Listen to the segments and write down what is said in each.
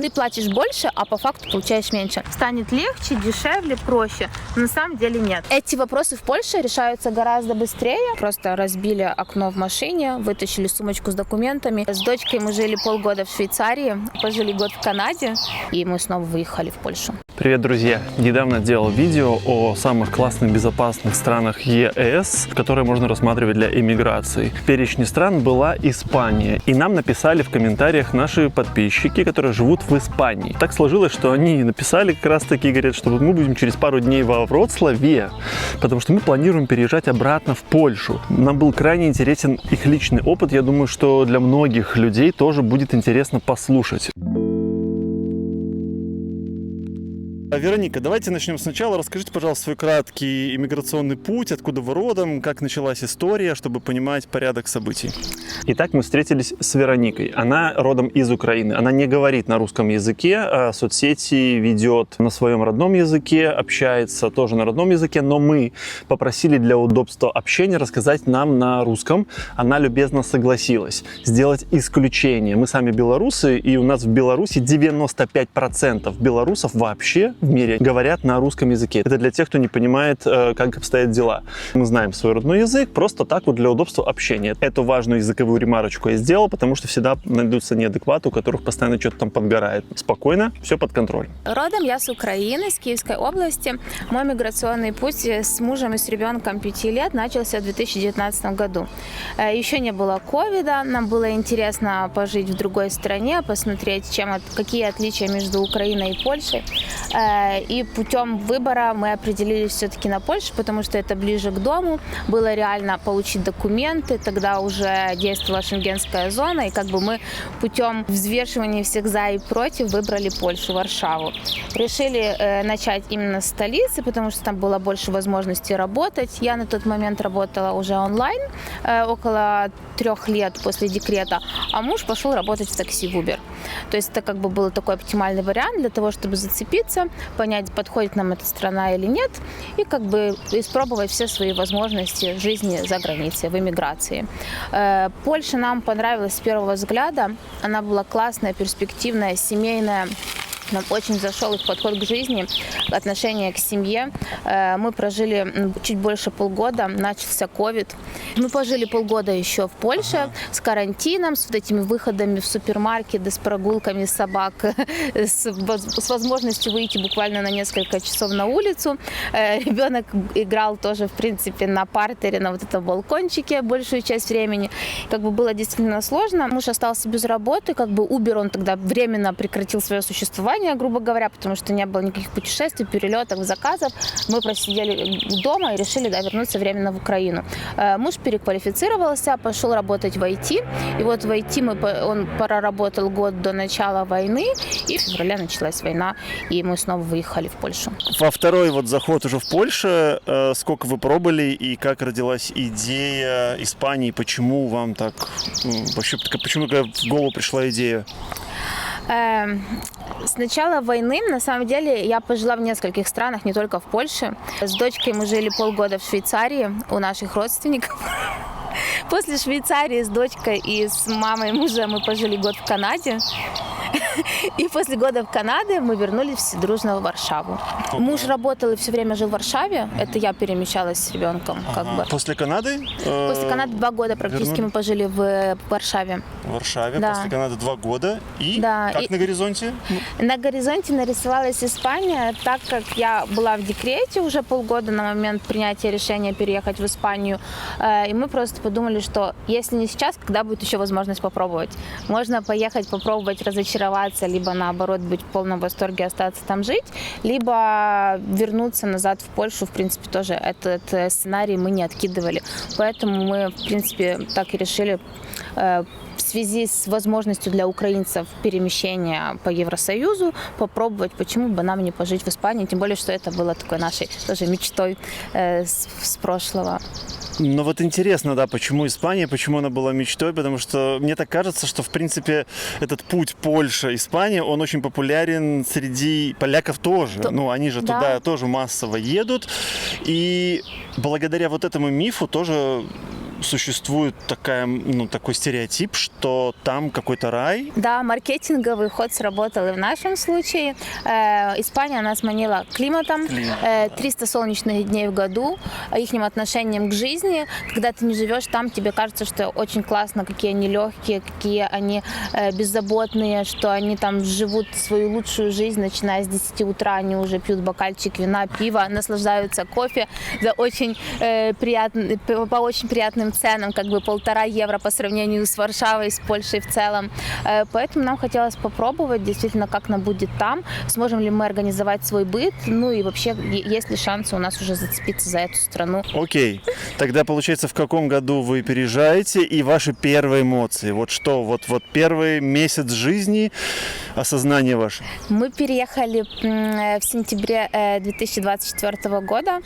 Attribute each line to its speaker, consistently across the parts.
Speaker 1: Ты платишь больше, а по факту получаешь меньше. Станет легче, дешевле, проще. Но на самом деле нет. Эти вопросы в Польше решаются гораздо быстрее. Просто разбили окно в машине, вытащили сумочку с документами. С дочкой мы жили полгода в Швейцарии, пожили год в Канаде, и мы снова выехали в Польшу.
Speaker 2: Привет, друзья! Недавно делал видео о самых классных, безопасных странах ЕС, которые можно рассматривать для иммиграции. В перечне стран была Испания. И нам написали в комментариях наши подписчики, которые живут в Испании. Так сложилось, что они написали как раз таки, говорят, что мы будем через пару дней во Вроцлаве, потому что мы планируем переезжать обратно в Польшу. Нам был крайне интересен их личный опыт. Я думаю, что для многих людей тоже будет интересно послушать. Вероника, давайте начнем сначала. Расскажите, пожалуйста, свой краткий иммиграционный путь, откуда вы родом, как началась история, чтобы понимать порядок событий. Итак, мы встретились с Вероникой. Она родом из Украины. Она не говорит на русском языке, а соцсети ведет на своем родном языке, общается тоже на родном языке, но мы попросили для удобства общения рассказать нам на русском. Она любезно согласилась сделать исключение. Мы сами белорусы, и у нас в Беларуси 95% белорусов вообще в мире говорят на русском языке. Это для тех, кто не понимает, как обстоят дела. Мы знаем свой родной язык, просто так вот для удобства общения. Эту важную языковую ремарочку я сделал, потому что всегда найдутся неадекваты, у которых постоянно что-то там подгорает. Спокойно, все под контролем.
Speaker 1: Родом я с Украины, с Киевской области. Мой миграционный путь с мужем и с ребенком 5 лет начался в 2019 году. Еще не было ковида, нам было интересно пожить в другой стране, посмотреть, какие отличия между Украиной и Польшей. И путем выбора мы определились все-таки на Польшу, потому что это ближе к дому. Было реально получить документы, тогда уже действовала шенгенская зона, и мы путем взвешивания всех за и против выбрали Польшу, Варшаву. Решили начать именно с столицы, потому что там было больше возможностей работать. Я на тот момент работала уже онлайн, около 3 лет после декрета, а муж пошел работать в такси в Uber. То есть это был такой оптимальный вариант для того, чтобы зацепиться, понять, подходит нам эта страна или нет, и испробовать все свои возможности жизни за границей, в эмиграции. Польша нам понравилась с первого взгляда. Она была классная, перспективная, семейная. Нам очень зашел их подход к жизни, отношение к семье. Мы прожили чуть больше полгода, начался ковид. Мы пожили полгода еще в Польше с карантином, с этими выходами в супермаркеты, с прогулками собак, с возможностью выйти буквально на несколько часов на улицу. Ребенок играл тоже, в принципе, на партере, на этом балкончике большую часть времени. Было действительно сложно. Муж остался без работы, Uber, он тогда временно прекратил свое существование, грубо говоря, потому что не было никаких путешествий, перелетов, заказов. Мы просидели дома и решили вернуться временно в Украину. Муж переквалифицировался, пошел работать в IT. И вот в IT он проработал год до начала войны, и в феврале началась война, и мы снова выехали в Польшу.
Speaker 2: Во второй заход уже в Польше, сколько вы пробыли и как родилась идея Испании, почему вам так, почему в голову пришла идея?
Speaker 1: С начала войны, на самом деле, я пожила в нескольких странах, не только в Польше. С дочкой мы жили полгода в Швейцарии у наших родственников. После Швейцарии с дочкой и с мамой мужа мы пожили год в Канаде. И после года в Канаде мы вернулись все дружно в Варшаву. Муж работал и все время жил в Варшаве. Это я перемещалась с ребенком.
Speaker 2: После Канады?
Speaker 1: После Канады 2 года практически мы пожили в Варшаве.
Speaker 2: В Варшаве,
Speaker 1: да.
Speaker 2: После Канады 2 года. И как на горизонте?
Speaker 1: На горизонте нарисовалась Испания, так как я была в декрете уже полгода на момент принятия решения переехать в Испанию. И мы просто подумали, что если не сейчас, когда будет еще возможность попробовать? Можно поехать, попробовать разочароваться, либо наоборот быть в полном восторге, остаться там жить, либо вернуться назад в Польшу. В принципе, тоже этот сценарий мы не откидывали. Поэтому мы, в принципе, так и решили в связи с возможностью для украинцев перемещения по Евросоюзу попробовать, почему бы нам не пожить в Испании, тем более, что это было такой нашей тоже мечтой с прошлого.
Speaker 2: Но вот интересно, да, почему Испания, почему она была мечтой, потому что мне так кажется, что, в принципе, этот путь Польша-Испания, он очень популярен среди поляков тоже. Ну, они же туда тоже массово едут, и благодаря вот этому мифу тоже существует такой стереотип, что там какой-то рай.
Speaker 1: Да, маркетинговый ход сработал и в нашем случае. Испания нас манила климатом, 300 солнечных дней в году, их отношением к жизни. Когда ты не живешь там, тебе кажется, что очень классно, какие они легкие, какие они беззаботные, что они там живут свою лучшую жизнь, начиная с 10 утра, они уже пьют бокальчик вина, пива, наслаждаются кофе за очень по очень приятным ценам, как бы 1,5 евро по сравнению с Варшавой, с Польшей в целом. Поэтому нам хотелось попробовать действительно, как нам будет там, сможем ли мы организовать свой быт, ну и вообще, есть ли шансы у нас уже зацепиться за эту страну.
Speaker 2: Окей. Тогда, получается, в каком году вы переезжаете и ваши первые эмоции? Вот что? Вот первый месяц жизни, осознание ваше?
Speaker 1: Мы переехали в сентябре 2024 года.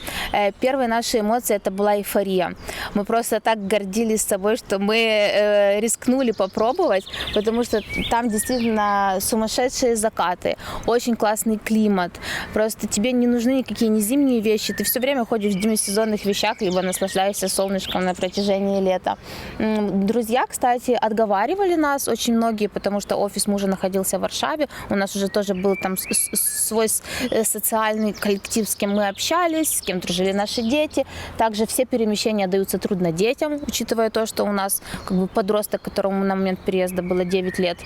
Speaker 1: Первые наши эмоции это была эйфория. Мы просто так гордились собой, что мы рискнули попробовать, потому что там действительно сумасшедшие закаты, очень классный климат. Просто тебе не нужны никакие не зимние вещи, ты все время ходишь в демисезонных вещах, либо наслаждаешься солнышком на протяжении лета. Друзья, кстати, отговаривали нас очень многие, потому что офис мужа находился в Варшаве, у нас уже тоже был там свой социальный коллектив, с кем мы общались, с кем дружили наши дети. Также все перемещения даются трудно детям, учитывая то, что у нас как бы подросток, которому на момент переезда было 9 лет.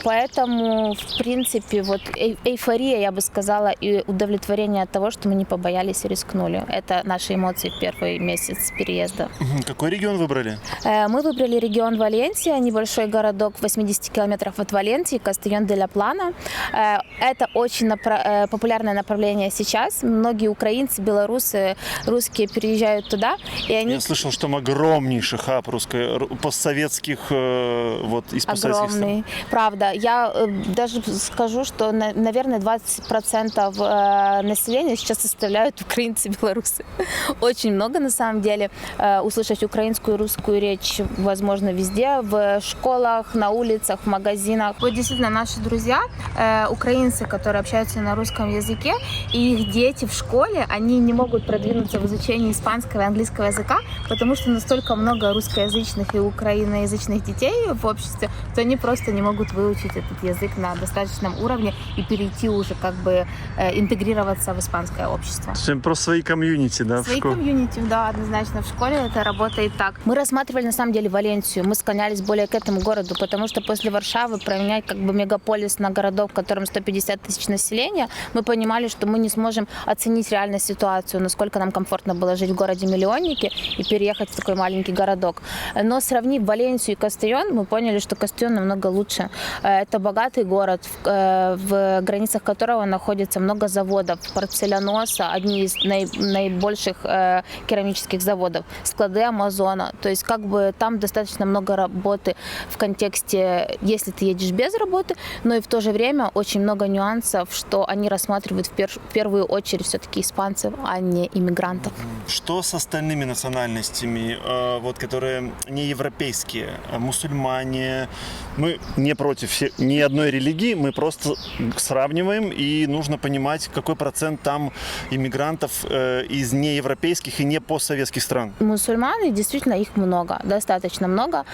Speaker 1: Поэтому, в принципе, вот эйфория, я бы сказала, и удовлетворение от того, что мы не побоялись и рискнули. Это наши эмоции в первый месяц переезда.
Speaker 2: Какой регион выбрали?
Speaker 1: Мы выбрали регион Валенсия, небольшой городок в 80 километрах от Валенсии, Кастельон-де-ля-Плана. Это очень популярное направление сейчас. Многие украинцы, белорусы, русские переезжают туда. И они...
Speaker 2: Я слышал, что там огромнейший хаб постсоветских, из постсоветских
Speaker 1: огромный.
Speaker 2: стран.
Speaker 1: Правда. Я даже скажу, что, наверное, 20% населения сейчас составляют украинцы и белорусы. Очень много, на самом деле. Услышать украинскую и русскую речь возможно везде, в школах, на улицах, в магазинах. Вот действительно наши друзья, украинцы, которые общаются на русском языке, и их дети в школе, они не могут продвинуться в изучении испанского и английского языка, потому что настолько много русскоязычных и украиноязычных детей в обществе, то они просто не могут выучить этот язык на достаточном уровне и перейти уже как бы интегрироваться в испанское общество.
Speaker 2: Просто свои комьюнити, да,
Speaker 1: свои комьюнити, да, однозначно в школе это работает так. Мы рассматривали на самом деле Валенсию, мы склонялись более к этому городу, потому что после Варшавы променять как бы мегаполис на городок, в котором 150 тысяч населения, мы понимали, что мы не сможем оценить реально ситуацию, насколько нам комфортно было жить в городе-миллионнике и переехать в такой маленький городок. Но сравнив Валенсию и Кастельон, мы поняли, что Кастельон намного лучше. Это богатый город, в границах которого находится много заводов. Порцеляноса, одни из наибольших керамических заводов, склады Амазона. То есть как бы там достаточно много работы в контексте, если ты едешь без работы, но и в то же время очень много нюансов, что они рассматривают в первую очередь все-таки испанцев, а не иммигрантов.
Speaker 2: Что с остальными национальностями, которые не европейские, мусульмане? Мы не против ни одной религии, мы просто сравниваем, и нужно понимать, какой процент там иммигрантов из неевропейских и не постсоветских стран.
Speaker 1: Мусульман, действительно, их много, достаточно много.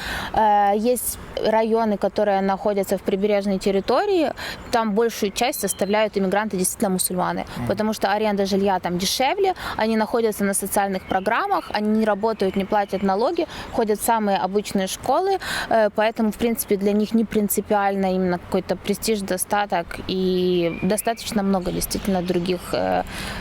Speaker 1: Есть районы, которые находятся в прибережной территории, там большую часть составляют иммигранты, действительно мусульманы, потому что аренда жилья там дешевле, они находятся на социальных программах, они не работают, не платят налоги, ходят в самые обычные школы, поэтому, в принципе, для них не принципиально именно какой-то престиж, достаток, и достаточно много действительно других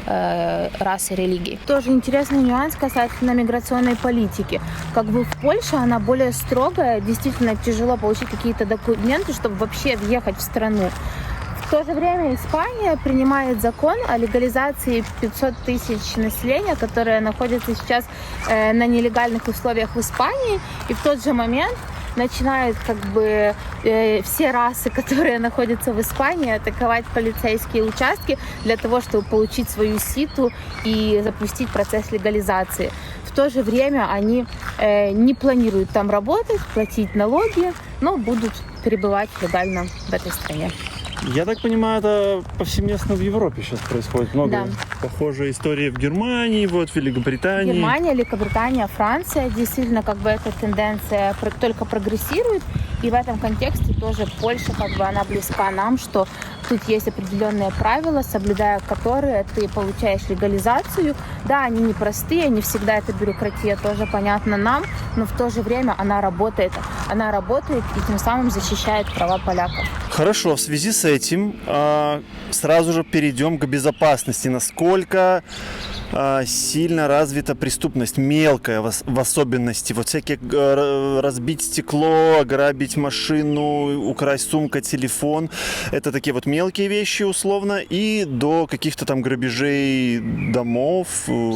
Speaker 1: рас и религий. Тоже интересный нюанс касательно миграционной политики. Как бы в Польше она более строгая, действительно тяжело получить какие-то документы, чтобы вообще въехать в страну. В то же время Испания принимает закон о легализации 500 тысяч населения, которые находятся сейчас на нелегальных условиях в Испании, и в тот же момент начинают как бы все расы, которые находятся в Испании, атаковать полицейские участки для того, чтобы получить свою ситу и запустить процесс легализации. В то же время они не планируют там работать, платить налоги, но будут пребывать легально в этой стране.
Speaker 2: Я так понимаю, это повсеместно в Европе сейчас происходит. Много
Speaker 1: Да.
Speaker 2: похожие истории в Германии, вот в Великобритании.
Speaker 1: Германия, Великобритания, Франция, действительно, как бы эта тенденция только прогрессирует. И в этом контексте тоже Польша, как бы она близка нам, что тут есть определенные правила, соблюдая которые ты получаешь легализацию. Да, они непростые, не всегда эта бюрократия тоже понятна нам, но в то же время она работает. Она работает и тем самым защищает права поляков.
Speaker 2: Хорошо, в связи с этим сразу же перейдем к безопасности. Насколько сильно развита преступность, мелкая в особенности. Вот всякие разбить стекло, ограбить машину, украсть сумку, телефон. Это такие вот мелкие вещи условно. И до каких-то там грабежей домов,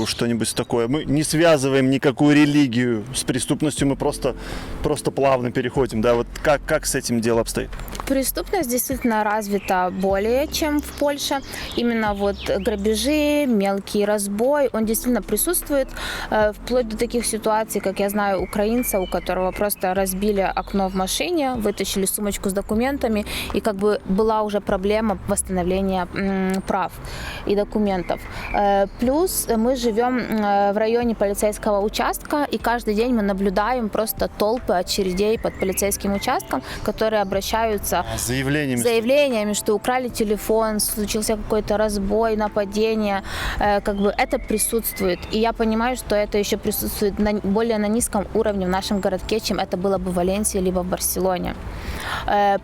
Speaker 2: что-нибудь такое. Мы не связываем никакую религию с преступностью, мы просто плавно переходим. Да? Вот как с этим дело обстоит?
Speaker 1: Преступность действительно развита более, чем в Польше. Именно вот грабежи, мелкий разбой, он действительно присутствует, вплоть до таких ситуаций, как я знаю украинца, у которого просто разбили окно в машине, вытащили сумочку с документами, и как бы была уже проблема восстановления прав и документов. Плюс мы живем в районе полицейского участка, и каждый день мы наблюдаем просто толпы очередей под полицейским участком, которые обращаются
Speaker 2: С
Speaker 1: заявлениями, что украли телефон, случился какой-то разбой, нападение. Как бы это присутствует. И я понимаю, что это еще присутствует более на низком уровне в нашем городке, чем это было бы в Валенсии либо в Барселоне.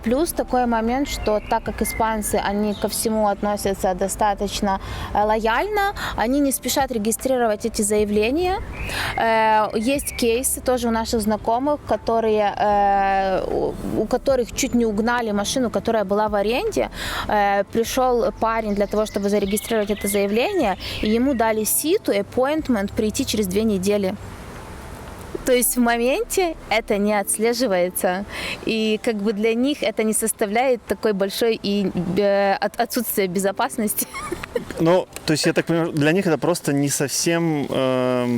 Speaker 1: Плюс такой момент, что так как испанцы, они ко всему относятся достаточно лояльно, они не спешат регистрировать эти заявления. Есть кейсы тоже у наших знакомых, у которых чуть не угнали машину, которая была в аренде. Пришел парень для того, чтобы зарегистрировать это заявление, и ему дали ситу, appointment, прийти через 2 недели. То есть в моменте это не отслеживается, и как бы для них это не составляет такой большой и отсутствие безопасности.
Speaker 2: Ну, то есть я так понимаю, для них это просто не совсем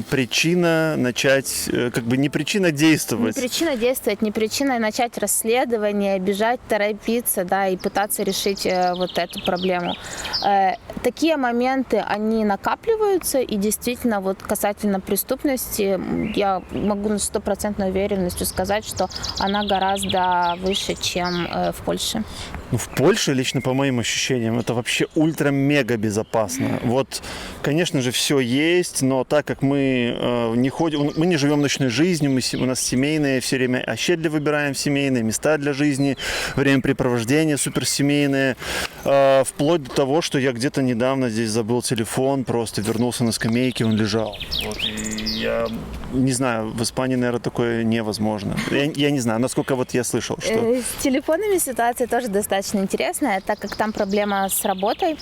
Speaker 2: причина начать, как бы не причина действовать.
Speaker 1: Не причина действовать, не причина начать расследование, бежать, торопиться, да, и пытаться решить вот эту проблему. Такие моменты, они накапливаются, и действительно вот касательно преступности, я могу с 100% уверенностью сказать, что она гораздо выше, чем в Польше.
Speaker 2: Ну, в Польше, лично по моим ощущениям, это вообще ультра-мега безопасно. Вот, конечно же, все есть, но так как мы не живем ночной жизнью, у нас семейные, все время щедро выбираем семейные места для жизни, времяпрепровождение суперсемейное, вплоть до того, что я где-то недавно здесь забыл телефон, просто вернулся на скамейке, он лежал. Вот, и я не знаю, в Испании, наверное, такое невозможно. Я не знаю, насколько вот я слышал, что...
Speaker 1: С телефонами ситуация тоже достаточно интересная, так как там проблема с работой.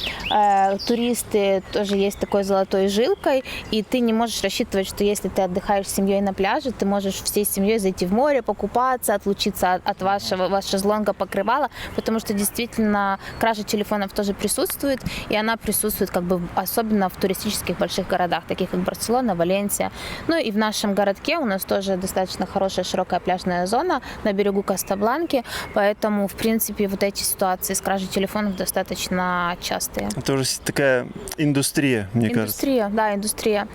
Speaker 1: Туристы тоже есть такой золотой жилкой, и ты не можешь рассчитывать, что если ты отдыхаешь с семьей на пляже, ты можешь всей семьей зайти в море, покупаться, отлучиться от вашего шезлонга, покрывала, потому что действительно кража телефонов тоже присутствует, и она присутствует как бы особенно в туристических больших городах, таких как Барселона, Валенсия. Ну и в нашем городке у нас тоже достаточно хорошая широкая пляжная зона на берегу Коста-Бланки, поэтому, в принципе, вот эти ситуации с кражей телефонов достаточно частые.
Speaker 2: Это уже такая индустрия, мне кажется.
Speaker 1: Индустрия.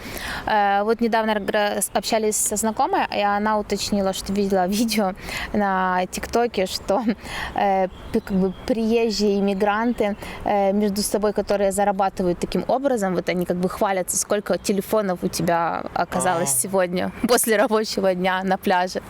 Speaker 1: Вот недавно общались со знакомой, и она уточнила, что видела видео на ТикТоке, что как бы приезжие иммигранты между собой, которые зарабатывают таким образом, вот они как бы хвалятся, сколько телефонов у тебя оказалось сегодня после рабочего дня на пляже.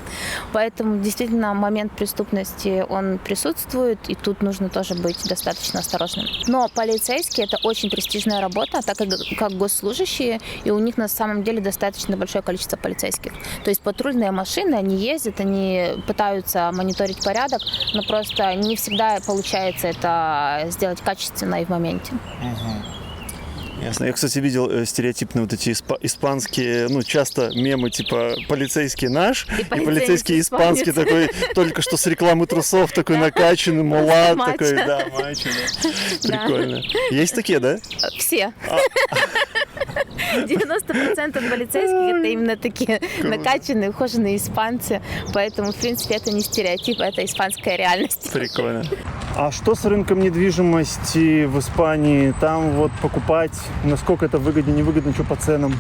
Speaker 1: Поэтому действительно момент преступности, он присутствует, и тут нужно тоже быть достаточно осторожным. Но полицейские — это очень престижная работа, так как госслужащие, и у них на самом деле достаточно большое количество полицейских. То есть патрульные машины, они ездят, они пытаются мониторить порядок, но просто не всегда получается это сделать качественно и в моменте.
Speaker 2: Ясно. Я, кстати, видел стереотипные вот эти испанские, ну, часто мемы типа «полицейский наш» и «полицейский испанский», такой, только что с рекламы трусов, такой накачанный, мулат, такой, да, мачо, да. Прикольно. Есть такие, да?
Speaker 1: Все. 90% полицейских — это именно такие накачанные, ухоженные испанцы, поэтому, в принципе, это не стереотип, это испанская реальность.
Speaker 2: Прикольно. А что с рынком недвижимости в Испании? Там вот покупать, насколько это выгоднее, невыгодно, что по ценам?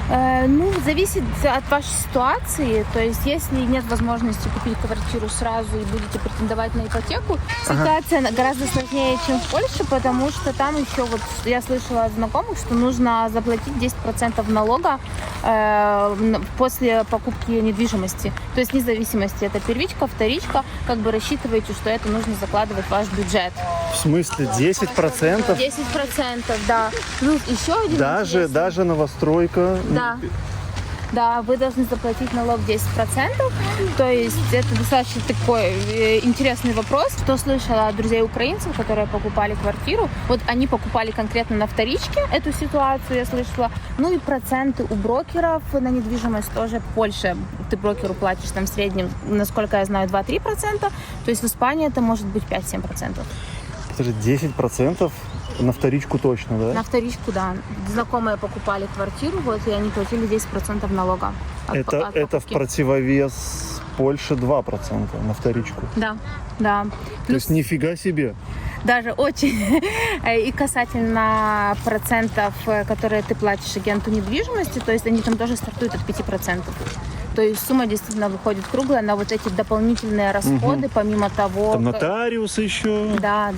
Speaker 1: Ну, зависит от вашей ситуации. То есть, если нет возможности купить квартиру сразу и будете претендовать на ипотеку, ситуация гораздо сложнее, чем в Польше, потому что там еще, вот я слышала от знакомых, что нужно заплатить 10% налога после покупки недвижимости. То есть, вне зависимости, это первичка, вторичка, как бы рассчитываете, что это нужно закладывать в ваш бюджет.
Speaker 2: В смысле 10%?
Speaker 1: 10%, да. Плюс еще один
Speaker 2: Даже новостройка.
Speaker 1: Да, вы должны заплатить налог 10%. То есть это достаточно такой интересный вопрос. Что слышала от друзей украинцев, которые покупали квартиру, вот они покупали конкретно на вторичке эту ситуацию, я слышала. Ну и проценты у брокеров на недвижимость тоже больше. Ты брокеру платишь там в среднем, насколько я знаю, 2-3%. То есть в Испании это может быть 5-7%.
Speaker 2: Это же 10%? На вторичку точно, да?
Speaker 1: На вторичку, да. Знакомые покупали квартиру, вот, и они платили 10% налога.
Speaker 2: Это в противовес Польше 2% на вторичку.
Speaker 1: Да.
Speaker 2: То есть нифига себе.
Speaker 1: Даже очень. И касательно процентов, которые ты платишь агенту недвижимости, то есть они там тоже стартуют от 5%. То есть сумма действительно выходит круглая на вот эти дополнительные расходы, помимо того...
Speaker 2: Там нотариусы еще.
Speaker 1: Да.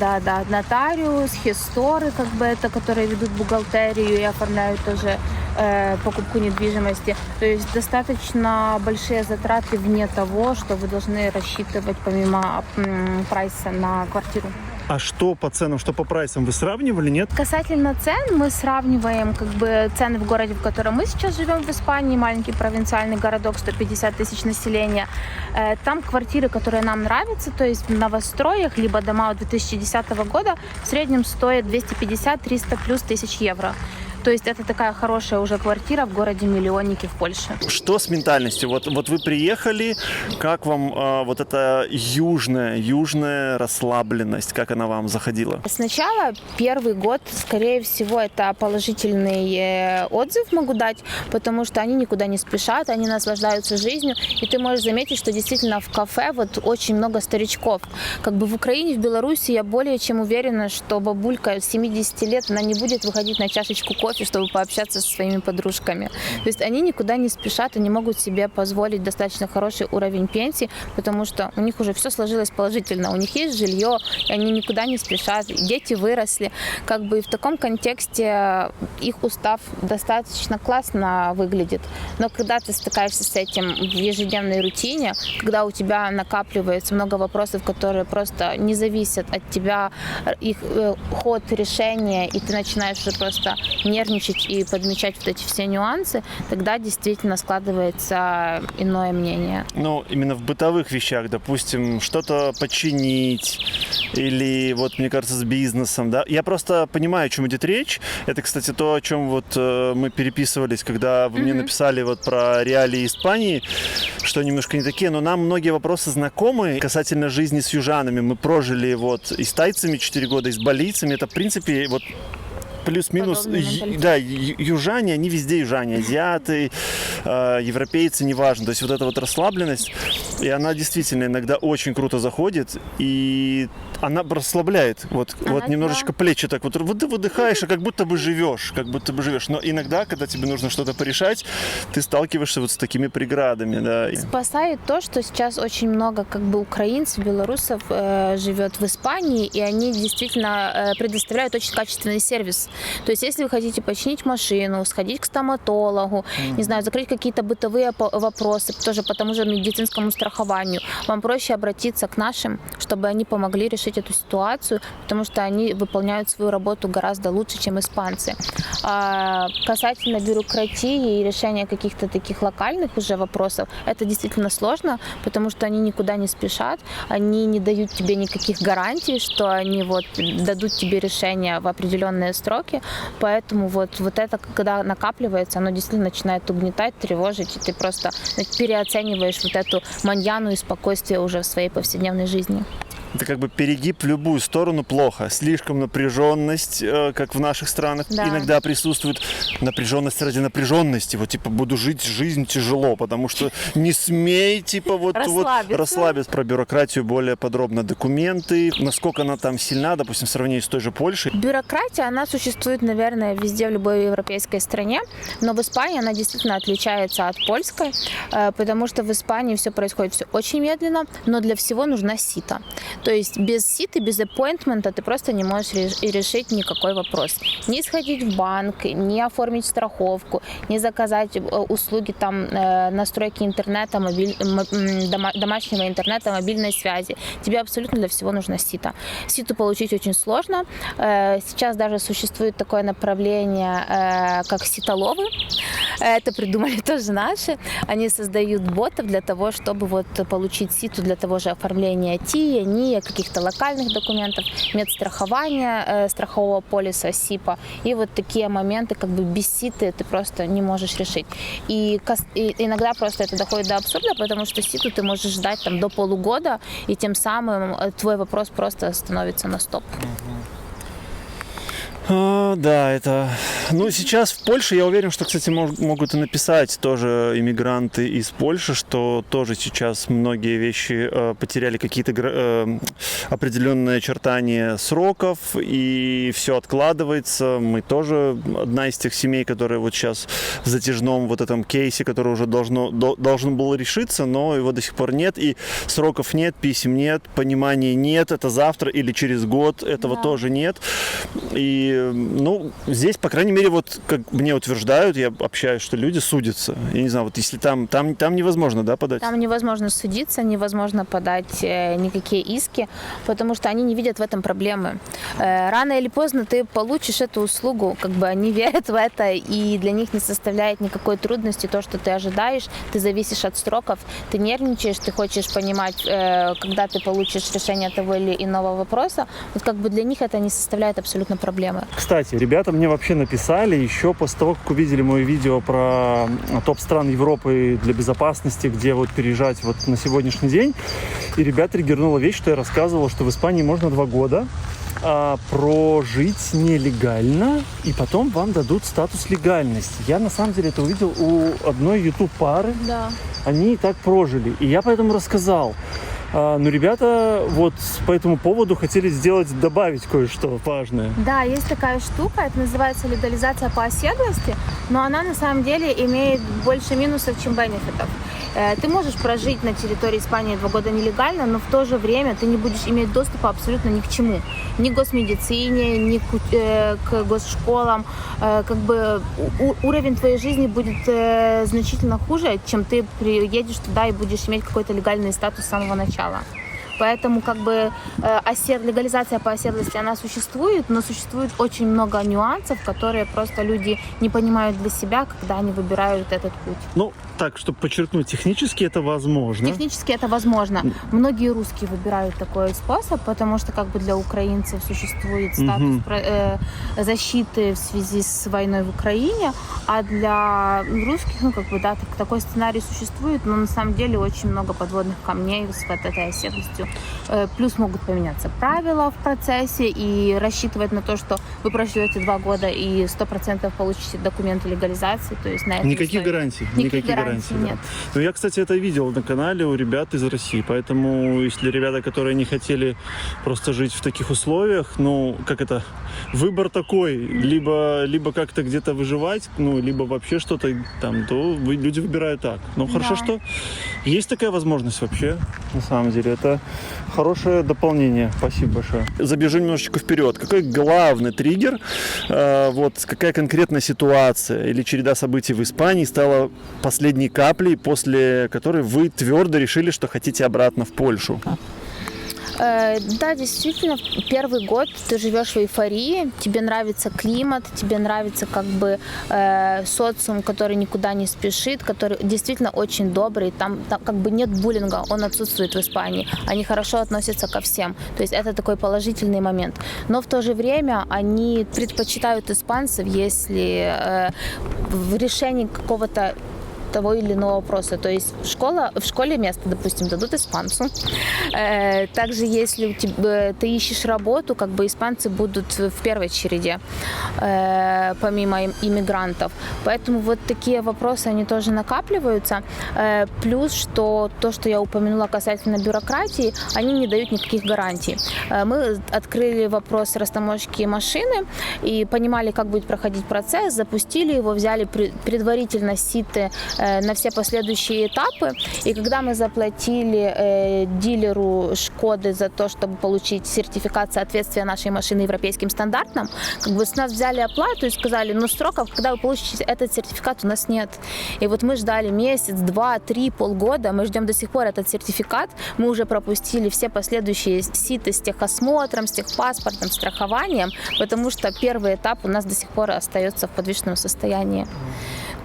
Speaker 1: Нотариус, хисторы, как бы это, которые ведут бухгалтерию и оформляют тоже покупку недвижимости. То есть достаточно большие затраты вне того, что вы должны рассчитывать помимо прайса на квартиру.
Speaker 2: А что по ценам, что по прайсам? Вы сравнивали, нет?
Speaker 1: Касательно цен, мы сравниваем как бы цены в городе, в котором мы сейчас живем, в Испании, маленький провинциальный городок, 150 тысяч населения. Там квартиры, которые нам нравятся, то есть в новостроях, либо дома от 2010 года, в среднем стоят 250-300 плюс тысяч евро. То есть это такая хорошая уже квартира в городе-миллионнике в Польше.
Speaker 2: Что с ментальностью? Вот вы приехали, как вам вот эта южная расслабленность, как она вам заходила?
Speaker 1: Сначала первый год, скорее всего, это положительный отзыв могу дать, потому что они никуда не спешат, они наслаждаются жизнью, и ты можешь заметить, что действительно в кафе вот очень много старичков. Как бы в Украине, в Беларуси я более чем уверена, что бабулька 70 лет, она не будет выходить на чашечку кофе, чтобы пообщаться со своими подружками. То есть они никуда не спешат, они могут себе позволить достаточно хороший уровень пенсии, потому что у них уже все сложилось положительно. У них есть жилье, и они никуда не спешат, дети выросли. Как бы в таком контексте их устав достаточно классно выглядит. Но когда ты стыкаешься с этим в ежедневной рутине, когда у тебя накапливается много вопросов, которые просто не зависят от тебя, их ход решения, и ты начинаешь уже просто нервничать и подмечать вот эти все нюансы, тогда действительно складывается иное мнение.
Speaker 2: Ну, именно в бытовых вещах, допустим, что-то починить или вот, мне кажется, с бизнесом, да. Я просто понимаю, о чем идет речь. Это, кстати, то, о чем вот мы переписывались, когда вы мне написали вот про реалии Испании, что немножко не такие, но нам многие вопросы знакомы касательно жизни с южанами. Мы прожили вот и с тайцами 4 года, и с балийцами. Это, в принципе, вот плюс-минус, да, южане, они везде южане, азиаты, европейцы, неважно. То есть вот эта вот расслабленность, и она действительно иногда очень круто заходит, и она расслабляет. Вот немножечко плечи так вот выдыхаешь, и как будто бы живешь. Но иногда, когда тебе нужно что-то порешать, ты сталкиваешься вот с такими преградами, да.
Speaker 1: Спасает то, что сейчас очень много как бы украинцев, белорусов живет в Испании, и они действительно предоставляют очень качественный сервис. То есть, если вы хотите починить машину, сходить к стоматологу, не знаю, закрыть какие-то бытовые вопросы, тоже по тому же медицинскому страхованию, вам проще обратиться к нашим, чтобы они помогли решить эту ситуацию, потому что они выполняют свою работу гораздо лучше, чем испанцы. А касательно бюрократии и решения каких-то таких локальных уже вопросов, это действительно сложно, потому что они никуда не спешат, они не дают тебе никаких гарантий, что они вот дадут тебе решение в определенные сроки. Поэтому вот это, когда накапливается, оно действительно начинает угнетать, тревожить, и ты просто переоцениваешь вот эту маньяну и спокойствие уже в своей повседневной жизни.
Speaker 2: Это как бы перегиб в любую сторону плохо. Слишком напряженность, как в наших странах,
Speaker 1: Да.
Speaker 2: иногда присутствует. Напряженность ради напряженности. Вот типа буду жить жизнь тяжело, потому что не смей типа вот расслабиться. Про бюрократию более подробно. Документы, насколько она там сильна, допустим, в сравнении с той же Польшей.
Speaker 1: Бюрократия, она существует, наверное, везде, в любой европейской стране, но в Испании она действительно отличается от польской, потому что в Испании все происходит все очень медленно, но для всего нужна сита. То есть без ситы, без аппоинтмента ты просто не можешь решить никакой вопрос. Не сходить в банк, не оформить страховку, не заказать услуги там настройки интернета, домашнего интернета, мобильной связи. Тебе абсолютно для всего нужна сита. Ситу получить очень сложно. Сейчас даже существует такое направление, как ситоловы. Это придумали тоже наши. Они создают ботов для того, чтобы вот получить ситу для того же оформления ТИА, НИА, каких-то локальных документов, медстрахования, страхового полиса, СИПа. И вот такие моменты как бы без ситы ты просто не можешь решить. И иногда просто это доходит до абсурда, потому что ситу ты можешь ждать там до полугода, и тем самым твой вопрос просто становится на стоп.
Speaker 2: Да, это... Ну, сейчас в Польше, я уверен, что, кстати, могут и написать тоже иммигранты из Польши, что тоже сейчас многие вещи потеряли какие-то определенные очертания сроков, и все откладывается. Мы тоже одна из тех семей, которые вот сейчас в затяжном вот этом кейсе, который уже должен был решиться, но его до сих пор нет, и сроков нет, писем нет, понимания нет, это завтра или через год, этого тоже нет. И ну, здесь, по крайней мере, вот как мне утверждают, я общаюсь, что люди судятся. Я не знаю, вот если там невозможно, да, подать?
Speaker 1: Там невозможно судиться, невозможно подать никакие иски, потому что они не видят в этом проблемы. Рано или поздно ты получишь эту услугу, как бы они верят в это, и для них не составляет никакой трудности то, что ты ожидаешь, ты зависишь от сроков, ты нервничаешь, ты хочешь понимать, когда ты получишь решение того или иного вопроса. Вот как бы для них это не составляет абсолютно проблемы.
Speaker 3: Кстати, ребята мне вообще написали еще после того, как увидели мое видео про топ стран Европы для безопасности, где вот переезжать вот на сегодняшний день. И ребят триггернула вещь, что я рассказывал, что в Испании можно 2 года прожить нелегально, и потом вам дадут статус легальности. Я на самом деле это увидел у одной YouTube пары.
Speaker 1: Да.
Speaker 3: Они и так прожили. И я поэтому рассказал. Но ребята вот по этому поводу хотели добавить кое-что важное.
Speaker 1: Да, есть такая штука, это называется легализация по оседлости, но она на самом деле имеет больше минусов, чем бенефитов. Ты можешь прожить на территории Испании 2 года нелегально, но в то же время ты не будешь иметь доступа абсолютно ни к чему. Ни к госмедицине, ни к госшколам. Как бы уровень твоей жизни будет значительно хуже, чем ты приедешь туда и будешь иметь какой-то легальный статус с самого начала. Поэтому как бы легализация по оседлости, она существует, но существует очень много нюансов, которые просто люди не понимают для себя, когда они выбирают этот путь.
Speaker 3: Ну, так, чтобы подчеркнуть, технически это возможно.
Speaker 1: Технически это возможно. Многие русские выбирают такой способ, потому что как бы для украинцев существует статус защиты в связи с войной в Украине, а для русских, ну как бы, да, такой сценарий существует, но на самом деле очень много подводных камней с вот этой оседлостью. Плюс могут поменяться правила в процессе, и рассчитывать на то, что вы проживете 2 года и 100% получите документы легализации, то есть на это
Speaker 3: Никаких гарантий.
Speaker 1: Никаких гарантий нет.
Speaker 3: Но я, кстати, это видел на канале у ребят из России, поэтому если ребята, которые не хотели просто жить в таких условиях, ну, как это, выбор такой, либо как-то где-то выживать, ну, либо вообще что-то там, то люди выбирают так. Ну, хорошо, что есть такая возможность вообще, на самом деле, это хорошее дополнение. Спасибо большое.
Speaker 2: Забежим немножечко вперед. Какой главный триггер, вот какая конкретная ситуация или череда событий в Испании стала последней каплей, после которой вы твердо решили, что хотите обратно в Польшу?
Speaker 1: Да, действительно, первый год ты живешь в эйфории, тебе нравится климат, тебе нравится как бы социум, который никуда не спешит, который действительно очень добрый, там как бы нет буллинга, он отсутствует в Испании, они хорошо относятся ко всем, то есть это такой положительный момент. Но в то же время они предпочитают испанцев, если в решении какого-то того или иного вопроса. То есть в школе место, допустим, дадут испанцу. Также, если ты ищешь работу, как бы испанцы будут в первой череде, помимо иммигрантов. Поэтому вот такие вопросы, они тоже накапливаются. Плюс, что то, что я упомянула касательно бюрократии, они не дают никаких гарантий. Мы открыли вопрос растаможки машины и понимали, как будет проходить процесс, запустили его, взяли предварительно ситы на все последующие этапы. И когда мы заплатили дилеру Шкоды за то, чтобы получить сертификат соответствия нашей машины европейским стандартам, как бы с нас взяли оплату и сказали, но сроков, когда вы получите этот сертификат, у нас нет. И вот мы ждали месяц, 2, 3, полгода, мы ждем до сих пор этот сертификат, мы уже пропустили все последующие ситы с техосмотром, с техпаспортом, страхованием, потому что первый этап у нас до сих пор остается в подвешенном состоянии.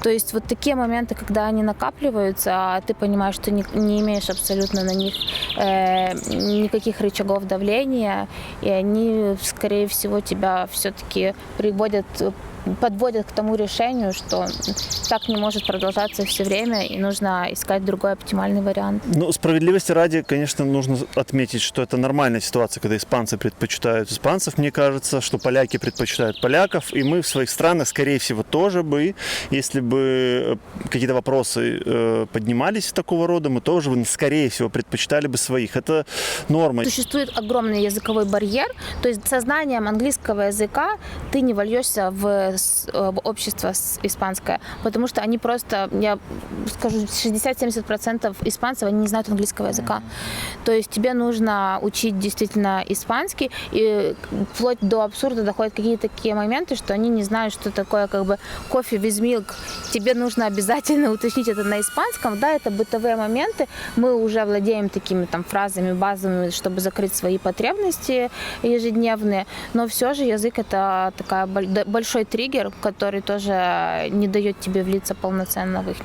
Speaker 1: То есть вот такие моменты, когда они накапливаются, а ты понимаешь, что не имеешь абсолютно на них никаких рычагов давления, и они, скорее всего, тебя все-таки подводят к тому решению, что так не может продолжаться все время, и нужно искать другой оптимальный вариант.
Speaker 2: Ну, справедливости ради, конечно, нужно отметить, что это нормальная ситуация, когда испанцы предпочитают испанцев, мне кажется, что поляки предпочитают поляков, и мы в своих странах, скорее всего, тоже бы, если бы какие-то вопросы поднимались такого рода, мы тоже, скорее всего, предпочитали бы своих. Это норма.
Speaker 1: Существует огромный языковой барьер, то есть со знанием английского языка ты не вольешься в общество испанское, потому что они просто, я скажу, 60-70% испанцев, они не знают английского языка. То есть тебе нужно учить действительно испанский, и вплоть до абсурда доходят какие-то такие моменты, что они не знают, что такое как бы кофе with milk. Тебе нужно обязательно уточнить это на испанском. Да, это бытовые моменты. Мы уже владеем такими там фразами базовыми, чтобы закрыть свои потребности ежедневные, но все же язык — это такая большой триггер, который тоже не дает тебе влиться полноценно в их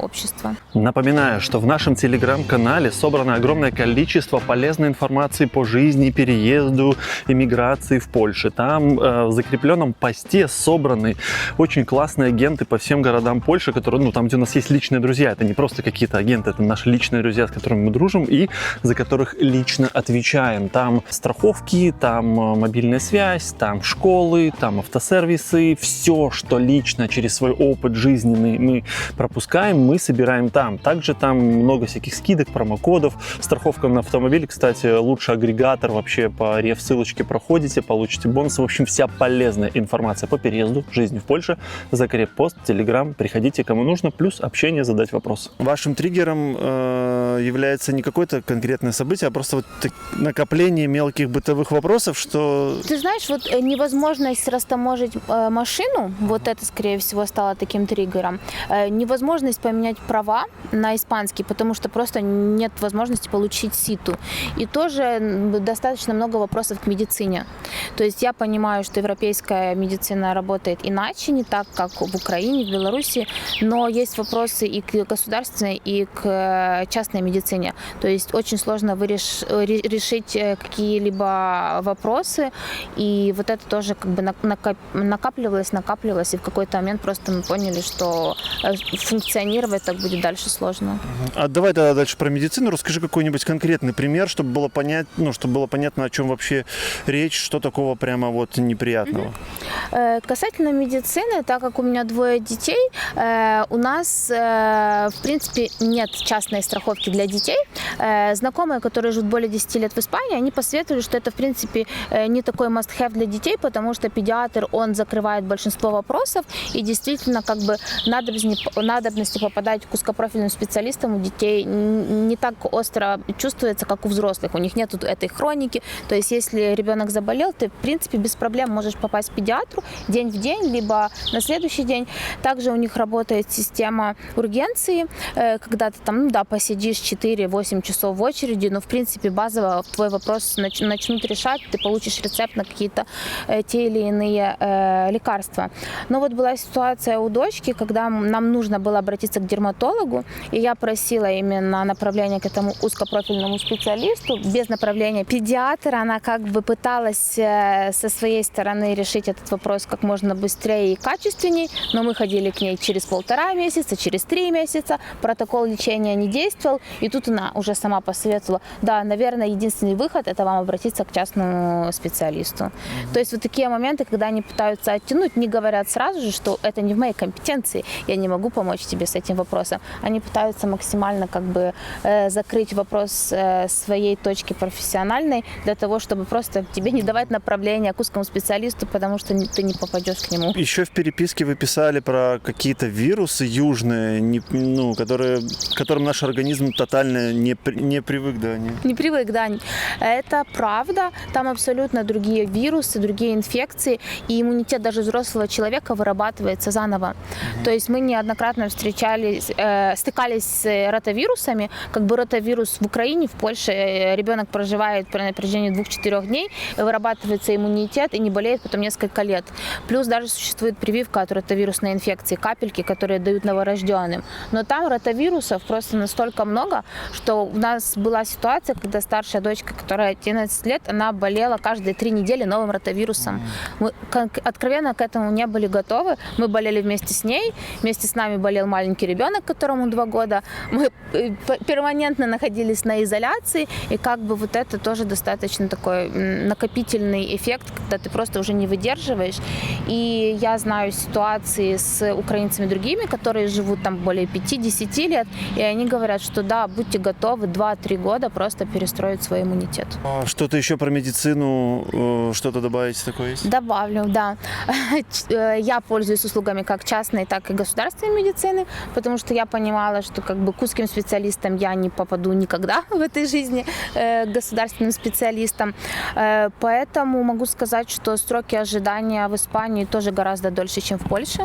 Speaker 1: общество.
Speaker 2: Напоминаю, что в нашем телеграм-канале собрано огромное количество полезной информации по жизни, переезду, иммиграции в Польшу. Там в закрепленном посте собраны очень классные агенты по всем городам Польши, которые, там, где у нас есть личные друзья. Это не просто какие-то агенты, это наши личные друзья, с которыми мы дружим и за которых лично отвечаем. Там страховки, там мобильная связь, там школы, там автосервисы. Все, что лично через свой опыт жизненный мы пропускаем, мы собираем там. Также там много всяких скидок, промокодов. Страховка на автомобиль, кстати, лучший агрегатор вообще по реф-ссылочке проходите, получите бонусы. В общем, вся полезная информация по переезду, жизни в Польше. Закреп-пост, телеграм, приходите, кому нужно, плюс общение, задать вопрос. Вашим триггером является не какое-то конкретное событие, а просто вот накопление мелких бытовых вопросов, что...
Speaker 1: Ты знаешь, вот невозможность растаможить машину, вот это, скорее всего, стало таким триггером. Невозможность поменять права на испанский, потому что просто нет возможности получить ситу. И тоже достаточно много вопросов к медицине. То есть я понимаю, что европейская медицина работает иначе, не так, как в Украине, в Беларуси, но есть вопросы и к государственной, и к частной медицине. То есть очень сложно решить какие-либо вопросы, и вот это тоже как бы накапливалось, и в какой-то момент просто мы поняли, что функционировать так будет дальше сложно.
Speaker 2: А давай тогда дальше про медицину. Расскажи какой-нибудь конкретный пример, чтобы было понятно, о чем вообще речь, что такого прямо вот неприятного.
Speaker 1: Касательно медицины, так как у меня 2 детей, у нас, в принципе, нет частной страховки для детей. Знакомые, которые живут более 10 лет в Испании, они посоветовали, что это, в принципе, не такой must-have для детей, потому что педиатр, он закрывает большинство вопросов, и действительно, как бы надобности попадать к узкопрофильным специалистам у детей не так остро чувствуется, как у взрослых. У них нет этой хроники. То есть, если ребенок заболел, ты, в принципе, без проблем можешь попасть к педиатру день в день, либо на следующий день. Также у них работает система ургенции, когда ты там, посидишь 4-8 часов в очереди, но, в принципе, базово твой вопрос начнут решать, ты получишь рецепт на какие-то те или иные лекарства. Но вот была ситуация у дочки, когда нам нужно было обратиться к дерматологу, и я просила именно направление к этому узкопрофильному специалисту. Без направления педиатра она как бы пыталась со своей стороны решить этот вопрос вопрос как можно быстрее и качественней, но мы ходили к ней через 1,5 месяца, через 3 месяца, протокол лечения не действовал, и тут она уже сама посоветовала, да, наверное, единственный выход – это вам обратиться к частному специалисту. То есть вот такие моменты, когда они пытаются оттянуть, не говорят сразу же, что это не в моей компетенции, я не могу помочь тебе с этим вопросом. Они пытаются максимально как бы закрыть вопрос своей точки профессиональной для того, чтобы просто тебе не давать направление к узкому специалисту, потому что ты не попадешь к нему.
Speaker 2: Еще в переписке вы писали про какие-то вирусы южные, к которым наш организм тотально не привык, да?
Speaker 1: Не привык, да. Это правда. Там абсолютно другие вирусы, другие инфекции, и иммунитет даже взрослого человека вырабатывается заново. То есть мы неоднократно стыкались с ротавирусами. Как бы ротавирус в Украине, в Польше ребенок проживает на протяжении 2-4 дней, вырабатывается иммунитет и не болеет потом несколько лет. Плюс даже существует прививка от ротавирусной инфекции, капельки, которые дают новорожденным. Но там ротавирусов просто настолько много, что у нас была ситуация, когда старшая дочка, которая 11 лет, она болела каждые 3 недели новым ротавирусом. Мы откровенно к этому не были готовы. Мы болели вместе с ней, вместе с нами болел маленький ребенок, которому 2 года. Мы перманентно находились на изоляции, и как бы вот это тоже достаточно такой накопительный эффект, когда ты просто уже не выдерживаешь. И я знаю ситуации с украинцами другими, которые живут там более 5-10 лет, и они говорят, что да, будьте готовы 2-3 года просто перестроить свой иммунитет.
Speaker 2: Что-то еще про медицину, что-то добавить такое есть?
Speaker 1: Добавлю, да. Я пользуюсь услугами как частной, так и государственной медицины, потому что я понимала, что как бы к узким специалистам я не попаду никогда в этой жизни, к государственным специалистам. Поэтому могу сказать, что сроки ожидания в Испании тоже гораздо дольше, чем в Польше.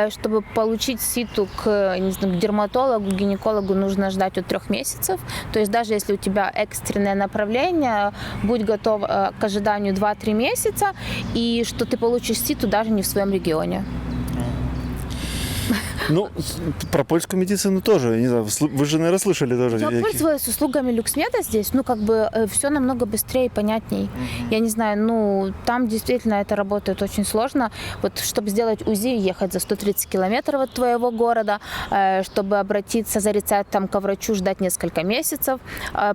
Speaker 1: Чтобы получить ситу к дерматологу, гинекологу, нужно ждать от 3 месяцев. То есть даже если у тебя экстренное направление, будь готов к ожиданию 2-3 месяца, и что ты получишь ситу даже не в своем регионе.
Speaker 2: Ну, про польскую медицину тоже, я не знаю, вы же, наверное, слышали тоже.
Speaker 1: Я пользовалась услугами люксмеда здесь, как бы все намного быстрее и понятней. Я не знаю, там действительно это работает очень сложно. Вот, чтобы сделать УЗИ, ехать за 130 километров от твоего города, чтобы обратиться за рецептом к врачу, ждать несколько месяцев.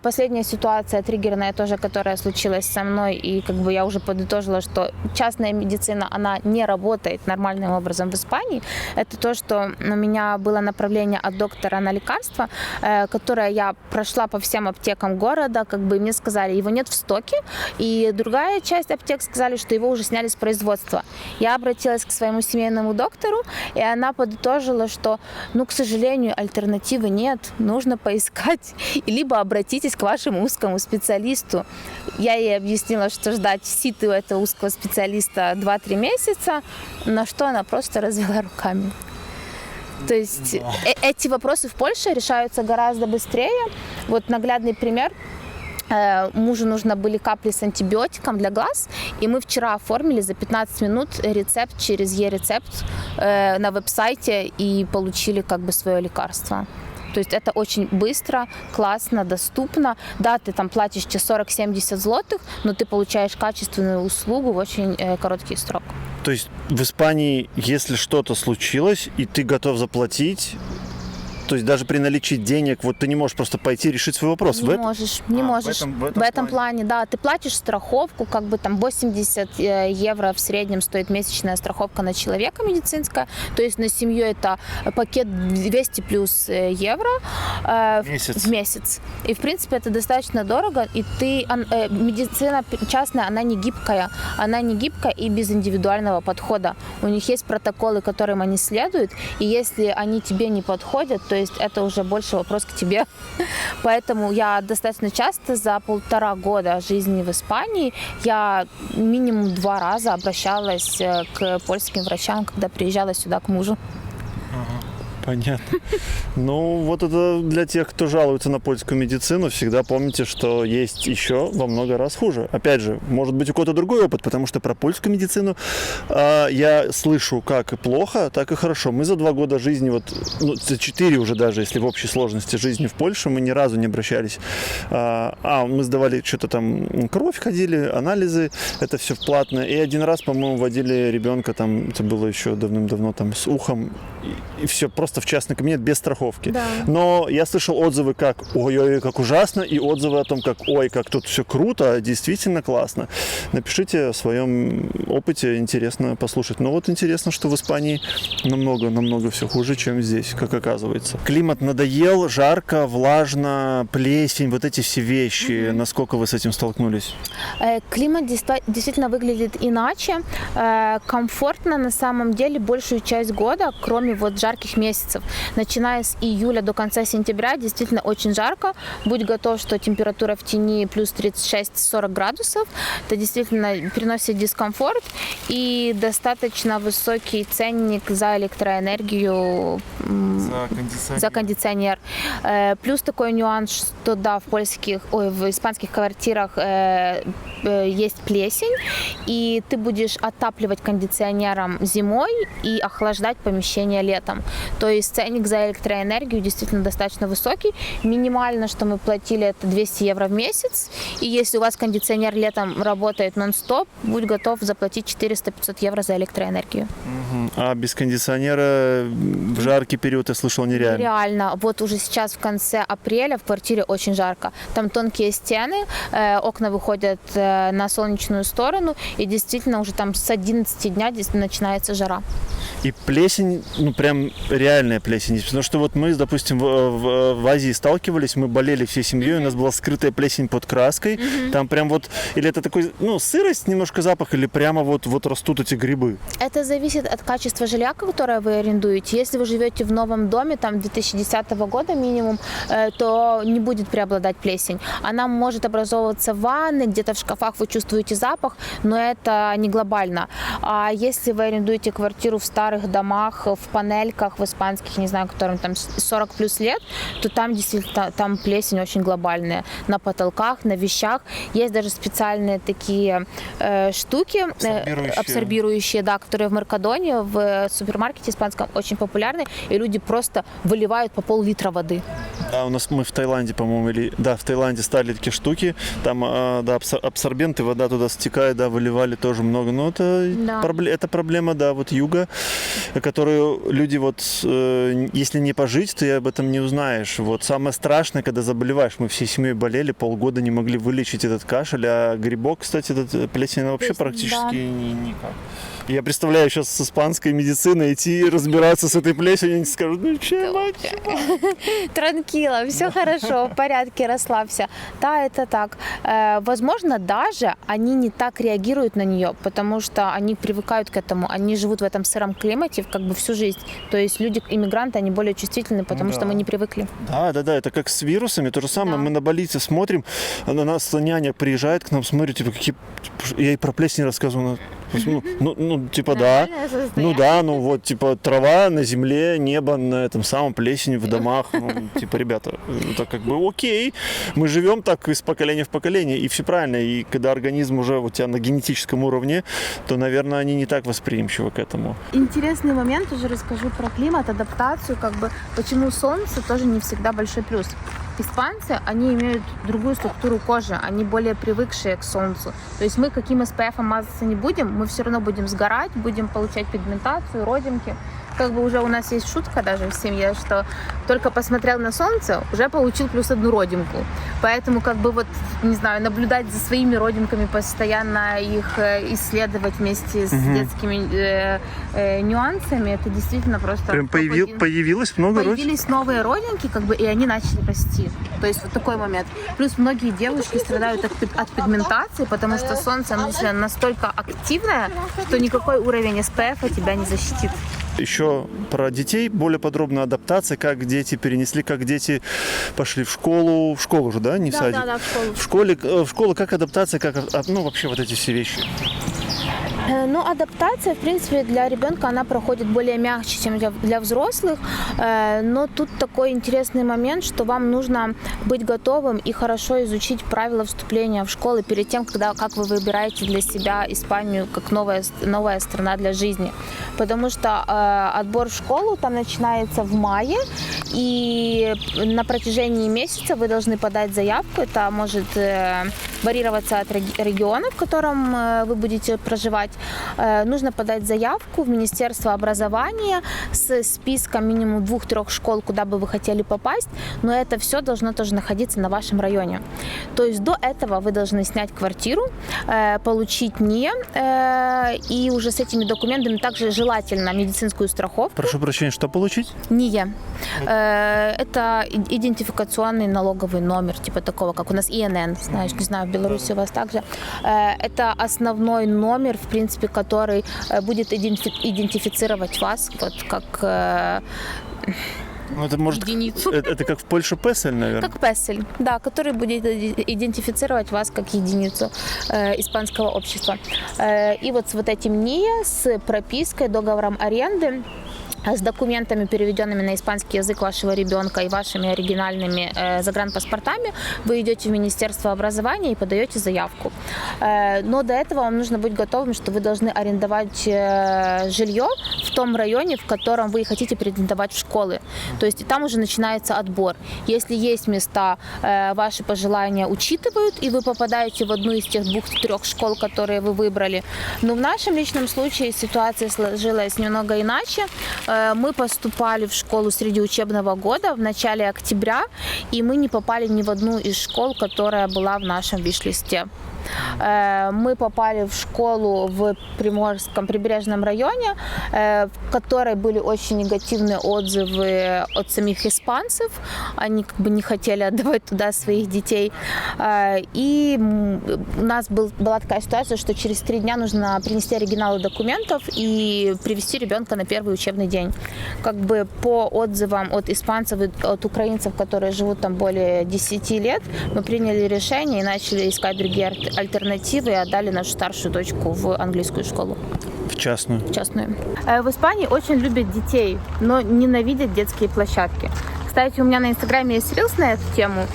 Speaker 1: Последняя ситуация триггерная тоже, которая случилась со мной, и как бы я уже подытожила, что частная медицина, она не работает нормальным образом в Испании. Это то, что у меня было направление от доктора на лекарство, которое я прошла по всем аптекам города, как бы мне сказали, его нет в стоке, и другая часть аптек сказали, что его уже сняли с производства. Я обратилась к своему семейному доктору, и она подытожила, что, к сожалению, альтернативы нет, нужно поискать, либо обратитесь к вашему узкому специалисту. Я ей объяснила, что ждать ситы у этого узкого специалиста 2-3 месяца, на что она просто развела руками. То есть эти вопросы в Польше решаются гораздо быстрее. Вот наглядный пример. Мужу нужно были капли с антибиотиком для глаз, и мы вчера оформили за 15 минут рецепт через e-рецепт на веб-сайте и получили как бы свое лекарство. То есть это очень быстро, классно, доступно. Да, ты там платишь 40-70 злотых, но ты получаешь качественную услугу в очень короткий срок.
Speaker 2: То есть в Испании, если что-то случилось, и ты готов заплатить, то есть даже при наличии денег, вот ты не можешь просто пойти и решить свой вопрос.
Speaker 1: Не можешь. В этом плане, да. Ты платишь страховку, как бы там 80 евро в среднем стоит месячная страховка на человека медицинская. То есть на семью это пакет 200 плюс евро в месяц. И в принципе это достаточно дорого. И медицина частная, она не гибкая. Она не гибкая и без индивидуального подхода. У них есть протоколы, которым они следуют. И если они тебе не подходят, то есть это уже больше вопрос к тебе. Поэтому я достаточно часто за 1,5 года жизни в Испании я минимум 2 раза обращалась к польским врачам, когда приезжала сюда к мужу.
Speaker 2: Понятно. Ну, вот это для тех, кто жалуется на польскую медицину, всегда помните, что есть еще во много раз хуже. Опять же, может быть, у кого-то другой опыт, потому что про польскую медицину я слышу как и плохо, так и хорошо. Мы за 2 года жизни, за 4 уже даже, если в общей сложности жизни в Польше, мы ни разу не обращались. Мы сдавали что-то там, кровь ходили, анализы, это все платно. И один раз, по-моему, водили ребенка, там, это было еще давным-давно, там, с ухом, и все просто в частный кабинет без страховки.
Speaker 1: Да.
Speaker 2: Но я слышал отзывы как «Ой-ой, как ужасно», и отзывы о том, как «Ой, как тут все круто, действительно классно». Напишите о своем опыте, интересно послушать. Но вот интересно, что в Испании намного все хуже, чем здесь, как оказывается. Климат надоел, жарко, влажно, плесень, вот эти все вещи. Насколько вы с этим столкнулись?
Speaker 1: Климат действительно выглядит иначе. Комфортно на самом деле большую часть года, кроме вот жарких месяцев. Начиная с июля до конца сентября действительно очень жарко. Будь готов, что температура в тени плюс 36-40 градусов. Это действительно приносит дискомфорт и достаточно высокий ценник за электроэнергию, за кондиционер. Плюс такой нюанс, что да, в испанских квартирах есть плесень, и ты будешь отапливать кондиционером зимой и охлаждать помещение летом. То есть ценник за электроэнергию действительно достаточно высокий. Минимально, что мы платили, это 200 евро в месяц. И если у вас кондиционер летом работает нон-стоп, будь готов заплатить 400-500 евро за электроэнергию.
Speaker 2: А без кондиционера в жаркий период, я слышал, нереально.
Speaker 1: Реально. Вот уже сейчас в конце апреля в квартире очень жарко. Там тонкие стены, окна выходят на солнечную сторону, и действительно уже там с 11 дня начинается жара.
Speaker 2: И плесень, прям реальная плесень. Потому что вот мы, допустим, в Азии сталкивались, мы болели всей семьей, у нас была скрытая плесень под краской. Там прям вот, или это такой, сырость, немножко запах, или прямо вот растут эти грибы?
Speaker 1: Это зависит от качества жилья, которое вы арендуете. Если вы живете в новом доме, там 2010 года минимум, то не будет преобладать плесень. Она может образовываться в ванной, где-то в шкафах вы чувствуете запах, но это не глобально. А если вы арендуете квартиру в старых домах, в панельках, в испанских, не знаю, которым там 40 плюс лет, то там действительно там плесень очень глобальная. На потолках, на вещах. Есть даже специальные такие штуки, абсорбирующие, да, которые в Меркадоне, в супермаркете испанском очень популярны, и люди просто выливают по пол-литра воды.
Speaker 2: Да, мы в Таиланде, по-моему, в Таиланде ставили такие штуки, там абсорбенты, вода туда стекает, да, выливали тоже много. Но это проблема, да, вот юга, которую люди если не пожить, то и об этом не узнаешь. Вот самое страшное, когда заболеваешь, мы всей семьей болели, полгода не могли вылечить этот кашель, а грибок, кстати, этот плесень вообще практически никак. Я представляю сейчас с испанской медициной идти разбираться с этой плесенью, они скажут, чего?
Speaker 1: Транкило, все хорошо, в порядке, расслабься. Да, это так. Возможно, даже они не так реагируют на нее, потому что они привыкают к этому, они живут в этом сыром климате всю жизнь. То есть люди-иммигранты, они более чувствительны, потому что мы не привыкли.
Speaker 2: Да, это как с вирусами, то же самое. Да. Мы на больнице смотрим, на нас няня приезжает к нам, смотрит, я ей про плесень рассказываю, трава на земле, небо на этом самом, плесень в домах. Ребята, это окей. Мы живем так из поколения в поколение, и все правильно. И когда организм уже у тебя на генетическом уровне, то, наверное, они не так восприимчивы к этому.
Speaker 1: Интересный момент, уже расскажу про климат, адаптацию, почему солнце тоже не всегда большой плюс. Испанцы, они имеют другую структуру кожи, они более привыкшие к солнцу. То есть мы каким SPF мазаться не будем, мы все равно будем сгорать, будем получать пигментацию, родинки. Уже у нас есть шутка даже в семье, что только посмотрел на солнце, уже получил плюс 1 родинку. Поэтому наблюдать за своими родинками, постоянно их исследовать вместе с детскими нюансами, это действительно просто...
Speaker 2: Прям появилось много родинок?
Speaker 1: Появились новые родинки, и они начали расти. То есть вот такой момент. Плюс многие девушки страдают от пигментации, потому что солнце настолько активное, что никакой уровень SPF тебя не защитит.
Speaker 2: Еще про детей, более подробно адаптация, как дети перенесли, как дети пошли в школу же, да, не в садик?
Speaker 1: Да, в школу.
Speaker 2: В школе как адаптация, вообще вот эти все вещи?
Speaker 1: Ну, адаптация, в принципе, для ребенка она проходит более мягче, чем для взрослых. Но тут такой интересный момент, что вам нужно быть готовым и хорошо изучить правила вступления в школы перед тем, как вы выбираете для себя Испанию как новая страна для жизни. Потому что отбор в школу там начинается в мае, и на протяжении месяца вы должны подать заявку. Это может варьироваться от региона, в котором вы будете проживать. Нужно подать заявку в Министерство образования с списком минимум 2-3 школ, куда бы вы хотели попасть, но это все должно тоже находиться на вашем районе. То есть до этого вы должны снять квартиру, получить НИЭ, и уже с этими документами также желательно медицинскую страховку.
Speaker 2: Прошу прощения, что получить?
Speaker 1: НИЭ. Это идентификационный налоговый номер, типа такого, как у нас ИНН, знаешь, не знаю, в Беларуси у вас также. Это основной номер, в принципе, который будет идентифицировать вас вот как
Speaker 2: Ну, это может...
Speaker 1: единицу.
Speaker 2: Это как в Польше песель, наверное?
Speaker 1: Как песель, да, который будет идентифицировать вас как единицу испанского общества. И вот с вот этим НИЭ, с пропиской, договором аренды, с документами, переведенными на испанский язык вашего ребенка и вашими оригинальными загранпаспортами, вы идете в Министерство образования и подаете заявку. Но до этого вам нужно быть готовым, что вы должны арендовать жилье в том районе, в котором вы хотите претендовать в школы. То есть там уже начинается отбор. Если есть места, ваши пожелания учитывают, и вы попадаете в одну из тех 2-3 школ, которые вы выбрали. Но в нашем личном случае ситуация сложилась немного иначе. Мы поступали в школу среди учебного года в начале октября, и мы не попали ни в одну из школ, которая была в нашем виш-листе. Мы попали в школу в Приморском прибрежном районе, в которой были очень негативные отзывы от самих испанцев. Они как бы не хотели отдавать туда своих детей. И у нас была такая ситуация, что через 3 дня нужно принести оригиналы документов и привести ребенка на первый учебный день. Как бы по отзывам от испанцев и от украинцев, которые живут там более 10 лет, мы приняли решение и начали искать другие альтернативы и отдали нашу старшую дочку в английскую школу.
Speaker 2: В частную?
Speaker 1: В частную. В Испании очень любят детей, но ненавидят детские площадки. Кстати, у меня на Инстаграме есть рилс на эту тему.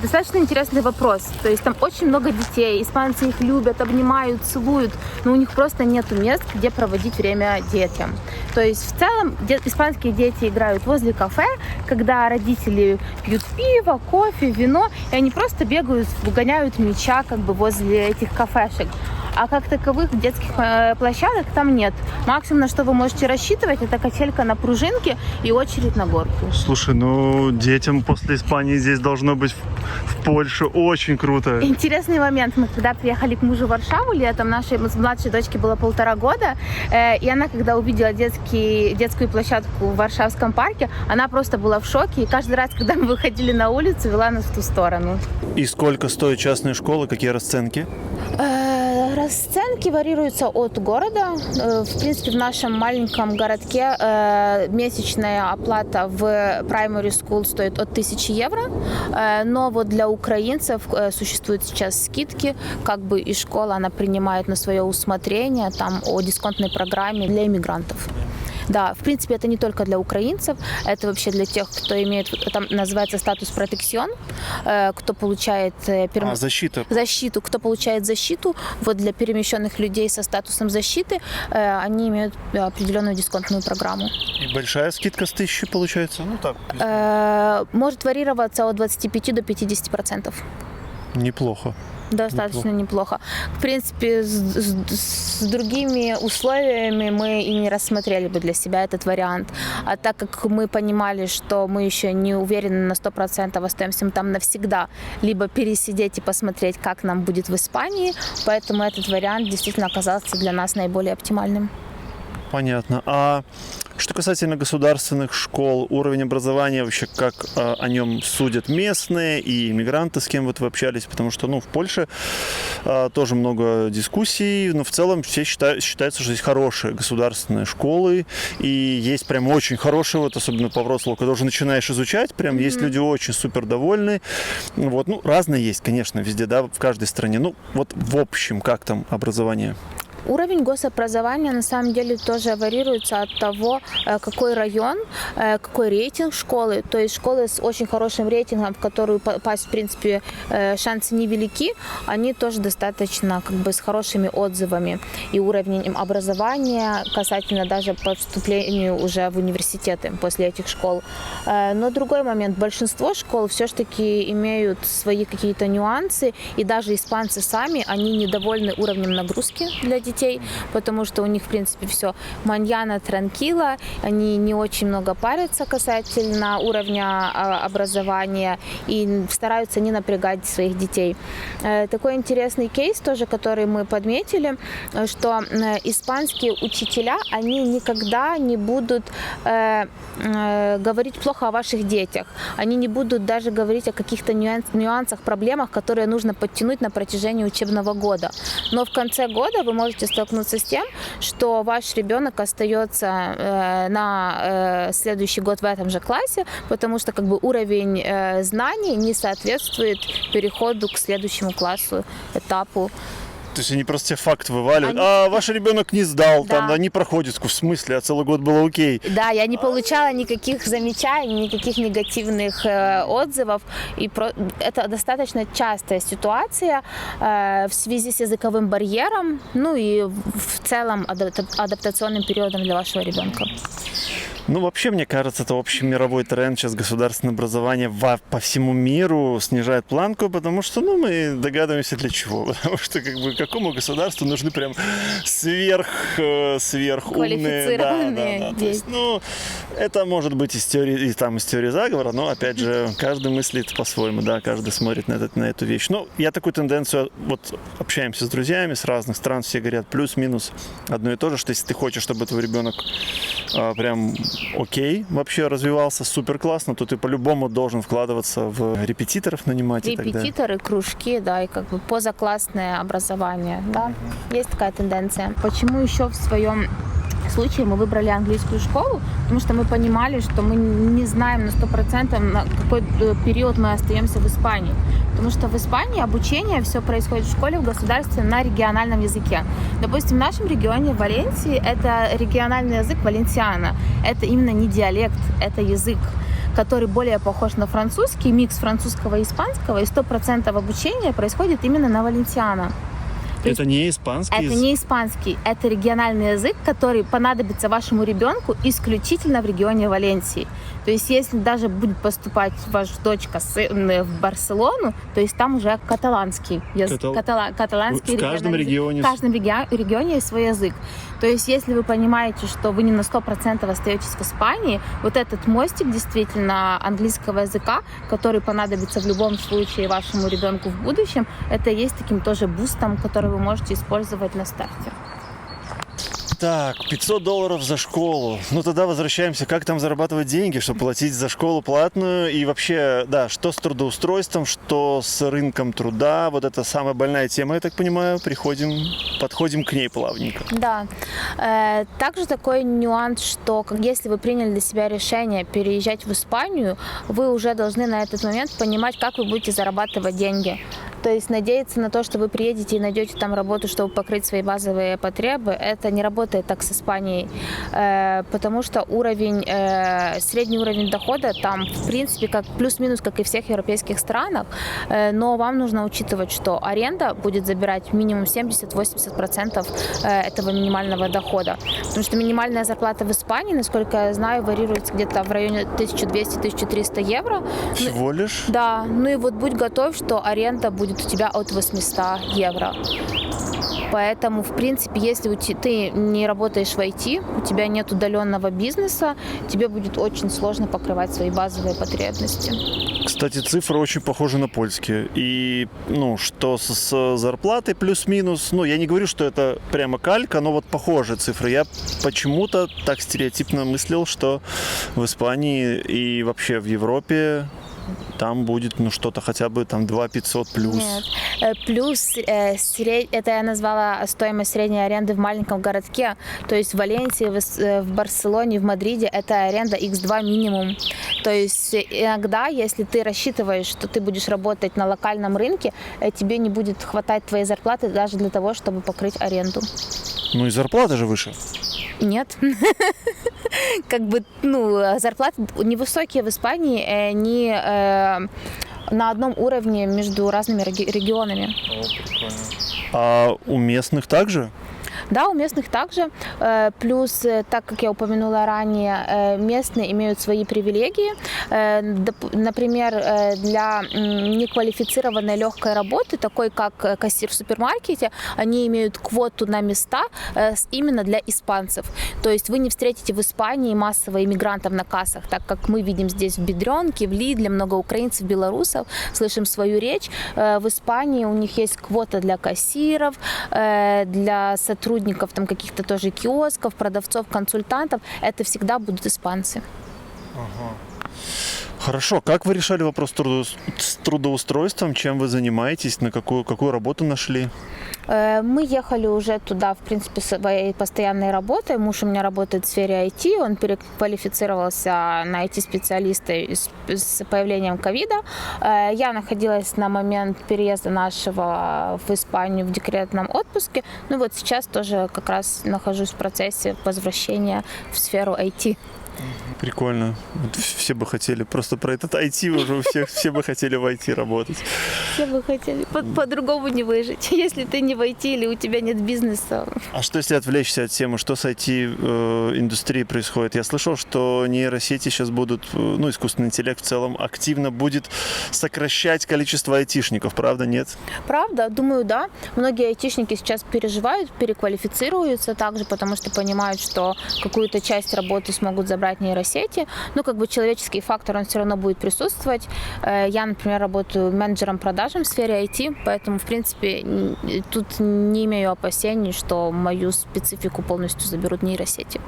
Speaker 1: Достаточно интересный вопрос. То есть там очень много детей, испанцы их любят, обнимают, целуют, но у них просто нет мест, где проводить время детям. То есть в целом испанские дети играют возле кафе, когда родители пьют пиво, кофе, вино, и они просто бегают, гоняют мяча как бы возле этих кафешек. А как таковых детских площадок там нет. Максимум, на что вы можете рассчитывать, это качелька на пружинке и очередь на горку.
Speaker 2: Слушай, ну детям после Испании здесь должно быть в Польше очень круто.
Speaker 1: Интересный момент. Мы когда приехали к мужу в Варшаву летом, нашей младшей дочке было 1,5 года, и она, когда увидела детскую площадку в Варшавском парке, она просто была в шоке, и каждый раз, когда мы выходили на улицу, вела нас в ту сторону.
Speaker 2: И сколько стоят частные школы, какие расценки?
Speaker 1: Расценки варьируются от города. В принципе, в нашем маленьком городке месячная оплата в primary school стоит от 1000 евро. Но вот для украинцев существуют сейчас скидки, как бы и школа, она принимает на свое усмотрение там о дисконтной программе для иммигрантов. Да, в принципе, это не только для украинцев, это вообще для тех, кто имеет, там называется статус протекцион, кто получает защиту, кто получает защиту, вот для перемещенных людей со статусом защиты, они имеют определенную дисконтную программу.
Speaker 2: И большая скидка с 1000 получается? Ну так.
Speaker 1: Может варьироваться от 25 до 50%.
Speaker 2: Неплохо.
Speaker 1: Достаточно неплохо. В принципе, с другими условиями мы и не рассмотрели бы для себя этот вариант. А так как мы понимали, что мы еще не уверены на 100% остаемся там навсегда, либо пересидеть и посмотреть, как нам будет в Испании, поэтому этот вариант действительно оказался для нас наиболее оптимальным.
Speaker 2: Понятно. А что касательно государственных школ, уровень образования вообще, как о нем судят местные и иммигранты, с кем вот вы общались? Потому что, в Польше тоже много дискуссий, но в целом все считается, что здесь хорошие государственные школы, и есть прям очень хорошие, вот особенно по Вроцлаву, когда уже начинаешь изучать, прям есть люди очень супер довольны. Вот, разные есть, конечно, везде, да, в каждой стране. Вот в общем, как там образование?
Speaker 1: Уровень гособразования на самом деле тоже варьируется от того, какой район, какой рейтинг школы. То есть школы с очень хорошим рейтингом, в которую попасть, в принципе, шансы невелики, они тоже достаточно с хорошими отзывами и уровнем образования касательно даже поступлению уже в университеты после этих школ. Но другой момент, большинство школ все-таки имеют свои какие-то нюансы, и даже испанцы сами, они недовольны уровнем нагрузки для детей, потому что у них, в принципе, все маньяна, транкила, они не очень много парятся касательно уровня образования и стараются не напрягать своих детей. Такой интересный кейс тоже, который мы подметили, что испанские учителя, они никогда не будут говорить плохо о ваших детях, они не будут даже говорить о каких-то нюансах, проблемах, которые нужно подтянуть на протяжении учебного года. Но в конце года вы можете столкнуться с тем, что ваш ребенок остается на следующий год в этом же классе, потому что уровень знаний не соответствует переходу к следующему классу, этапу.
Speaker 2: То есть они просто тебе факт вываливают. Ваш ребенок не сдал,
Speaker 1: да.
Speaker 2: там, не проходит. В смысле, а целый год было окей.
Speaker 1: Да, я не получала никаких замечаний, никаких негативных отзывов. И это достаточно частая ситуация в связи с языковым барьером, ну и в целом адаптационным периодом для вашего ребенка.
Speaker 2: Вообще, мне кажется, это общий мировой тренд. Сейчас государственное образование по всему миру снижает планку, потому что, мы догадываемся для чего. Потому что, какому государству нужны прям сверхумные...
Speaker 1: Квалифицированные.
Speaker 2: Да. То есть, это может быть из теории заговора, но, опять же, каждый мыслит по-своему, да, каждый смотрит на эту вещь. Я такую тенденцию, общаемся с друзьями с разных стран, все говорят плюс-минус одно и то же, что если ты хочешь, чтобы твой ребенок прям окей вообще развивался, супер классно, то ты по-любому должен вкладываться в репетиторов, нанимать и так далее.
Speaker 1: Репетиторы, кружки, да, и позаклассное образование, да, есть такая тенденция. Почему еще в своем случае мы выбрали английскую школу? Потому что мы понимали, что мы не знаем на 100%, на какой период мы остаемся в Испании. Потому что в Испании обучение все происходит в школе, в государстве на региональном языке. Допустим, в нашем регионе, в Валенсии, это региональный язык валенсиано. Это именно не диалект, это язык, который более похож на французский, микс французского и испанского, и 100% обучения происходит именно на валенсиано.
Speaker 3: Это не испанский язык?
Speaker 1: Это не испанский, это региональный язык, который понадобится вашему ребенку исключительно в регионе Валенсии. То есть, если даже будет поступать ваша дочка в Барселону, то есть там уже каталанский язык. Каталанский
Speaker 3: в каждом регионе.
Speaker 1: В каждом регионе есть свой язык. То есть, если вы понимаете, что вы не на 100% остаетесь в Испании, вот этот мостик действительно английского языка, который понадобится в любом случае вашему ребенку в будущем, это и есть таким тоже бустом, который вы можете использовать на старте.
Speaker 2: Так, $500 за школу. Тогда возвращаемся. Как там зарабатывать деньги, чтобы платить за школу платную? И вообще, да, что с трудоустройством, что с рынком труда? Вот это самая больная тема, я так понимаю. Подходим к ней плавненько.
Speaker 1: Да. Также такой нюанс, что если вы приняли для себя решение переезжать в Испанию, вы уже должны на этот момент понимать, как вы будете зарабатывать деньги. То есть надеяться на то, что вы приедете и найдете там работу, чтобы покрыть свои базовые потребы, это не работает так с Испанией, потому что средний уровень дохода там, в принципе, как плюс-минус, как и в всех европейских странах, но вам нужно учитывать, что аренда будет забирать минимум 70-80% этого минимального дохода, потому что минимальная зарплата в Испании, насколько я знаю, варьируется где-то в районе 1200-1300 евро.
Speaker 2: Всего лишь?
Speaker 1: Да, и будь готов, что аренда будет у тебя от 800 евро. Поэтому, в принципе, если ты не работаешь в IT, у тебя нет удаленного бизнеса, тебе будет очень сложно покрывать свои базовые потребности.
Speaker 2: Кстати, цифры очень похожи на польские. И, что с зарплатой плюс-минус, я не говорю, что это прямо калька, но похожие цифры. Я почему-то так стереотипно мыслил, что в Испании и вообще в Европе там будет, ну, что-то хотя бы там 2500 плюс.
Speaker 1: Нет. Плюс это я назвала стоимость средней аренды в маленьком городке. То есть в Валенсии, в Барселоне, в Мадриде это аренда X2 минимум. То есть иногда, если ты рассчитываешь, что ты будешь работать на локальном рынке, тебе не будет хватать твоей зарплаты даже для того, чтобы покрыть аренду.
Speaker 2: Ну и зарплата же выше.
Speaker 1: Нет. Как бы, зарплаты невысокие в Испании, они на одном уровне между разными регионами.
Speaker 2: А у местных также?
Speaker 1: Да, у местных также. Плюс, так как я упомянула ранее, местные имеют свои привилегии. Например, для неквалифицированной легкой работы, такой как кассир в супермаркете, они имеют квоту на места именно для испанцев. То есть вы не встретите в Испании массово иммигрантов на кассах, так как мы видим здесь в Бедренке, в Лидле много украинцев, белорусов, слышим свою речь. В Испании у них есть квота для кассиров, для сотрудников там каких-то тоже киосков, продавцов, консультантов. Это всегда будут испанцы.
Speaker 2: Ага. Хорошо. Как вы решали вопрос с трудоустройством? Чем вы занимаетесь? На какую работу нашли?
Speaker 1: Мы ехали уже туда, в принципе, своей постоянной работой. Муж у меня работает в сфере IT, он переквалифицировался на IT-специалиста с появлением ковида. Я находилась на момент переезда нашего в Испанию в декретном отпуске. Ну вот сейчас тоже как раз нахожусь в процессе возвращения в сферу IT.
Speaker 2: Прикольно. Вот все бы хотели, просто про этот IT уже все бы хотели в IT работать.
Speaker 1: Все бы хотели. По-другому не выжить, если ты не в IT или у тебя нет бизнеса.
Speaker 2: А что если отвлечься от темы, что с IT-индустрией происходит? Я слышал, что нейросети сейчас будут, искусственный интеллект в целом активно будет сокращать количество айтишников, правда, нет?
Speaker 1: Правда, думаю, да. Многие айтишники сейчас переживают, переквалифицируются также, потому что понимают, что какую-то часть работы смогут забрать нейросети. Человеческий фактор, он все равно будет присутствовать. Я, например, работаю менеджером продажам в сфере IT, поэтому, в принципе, тут не имею опасений, что мою специфику полностью заберут нейросети.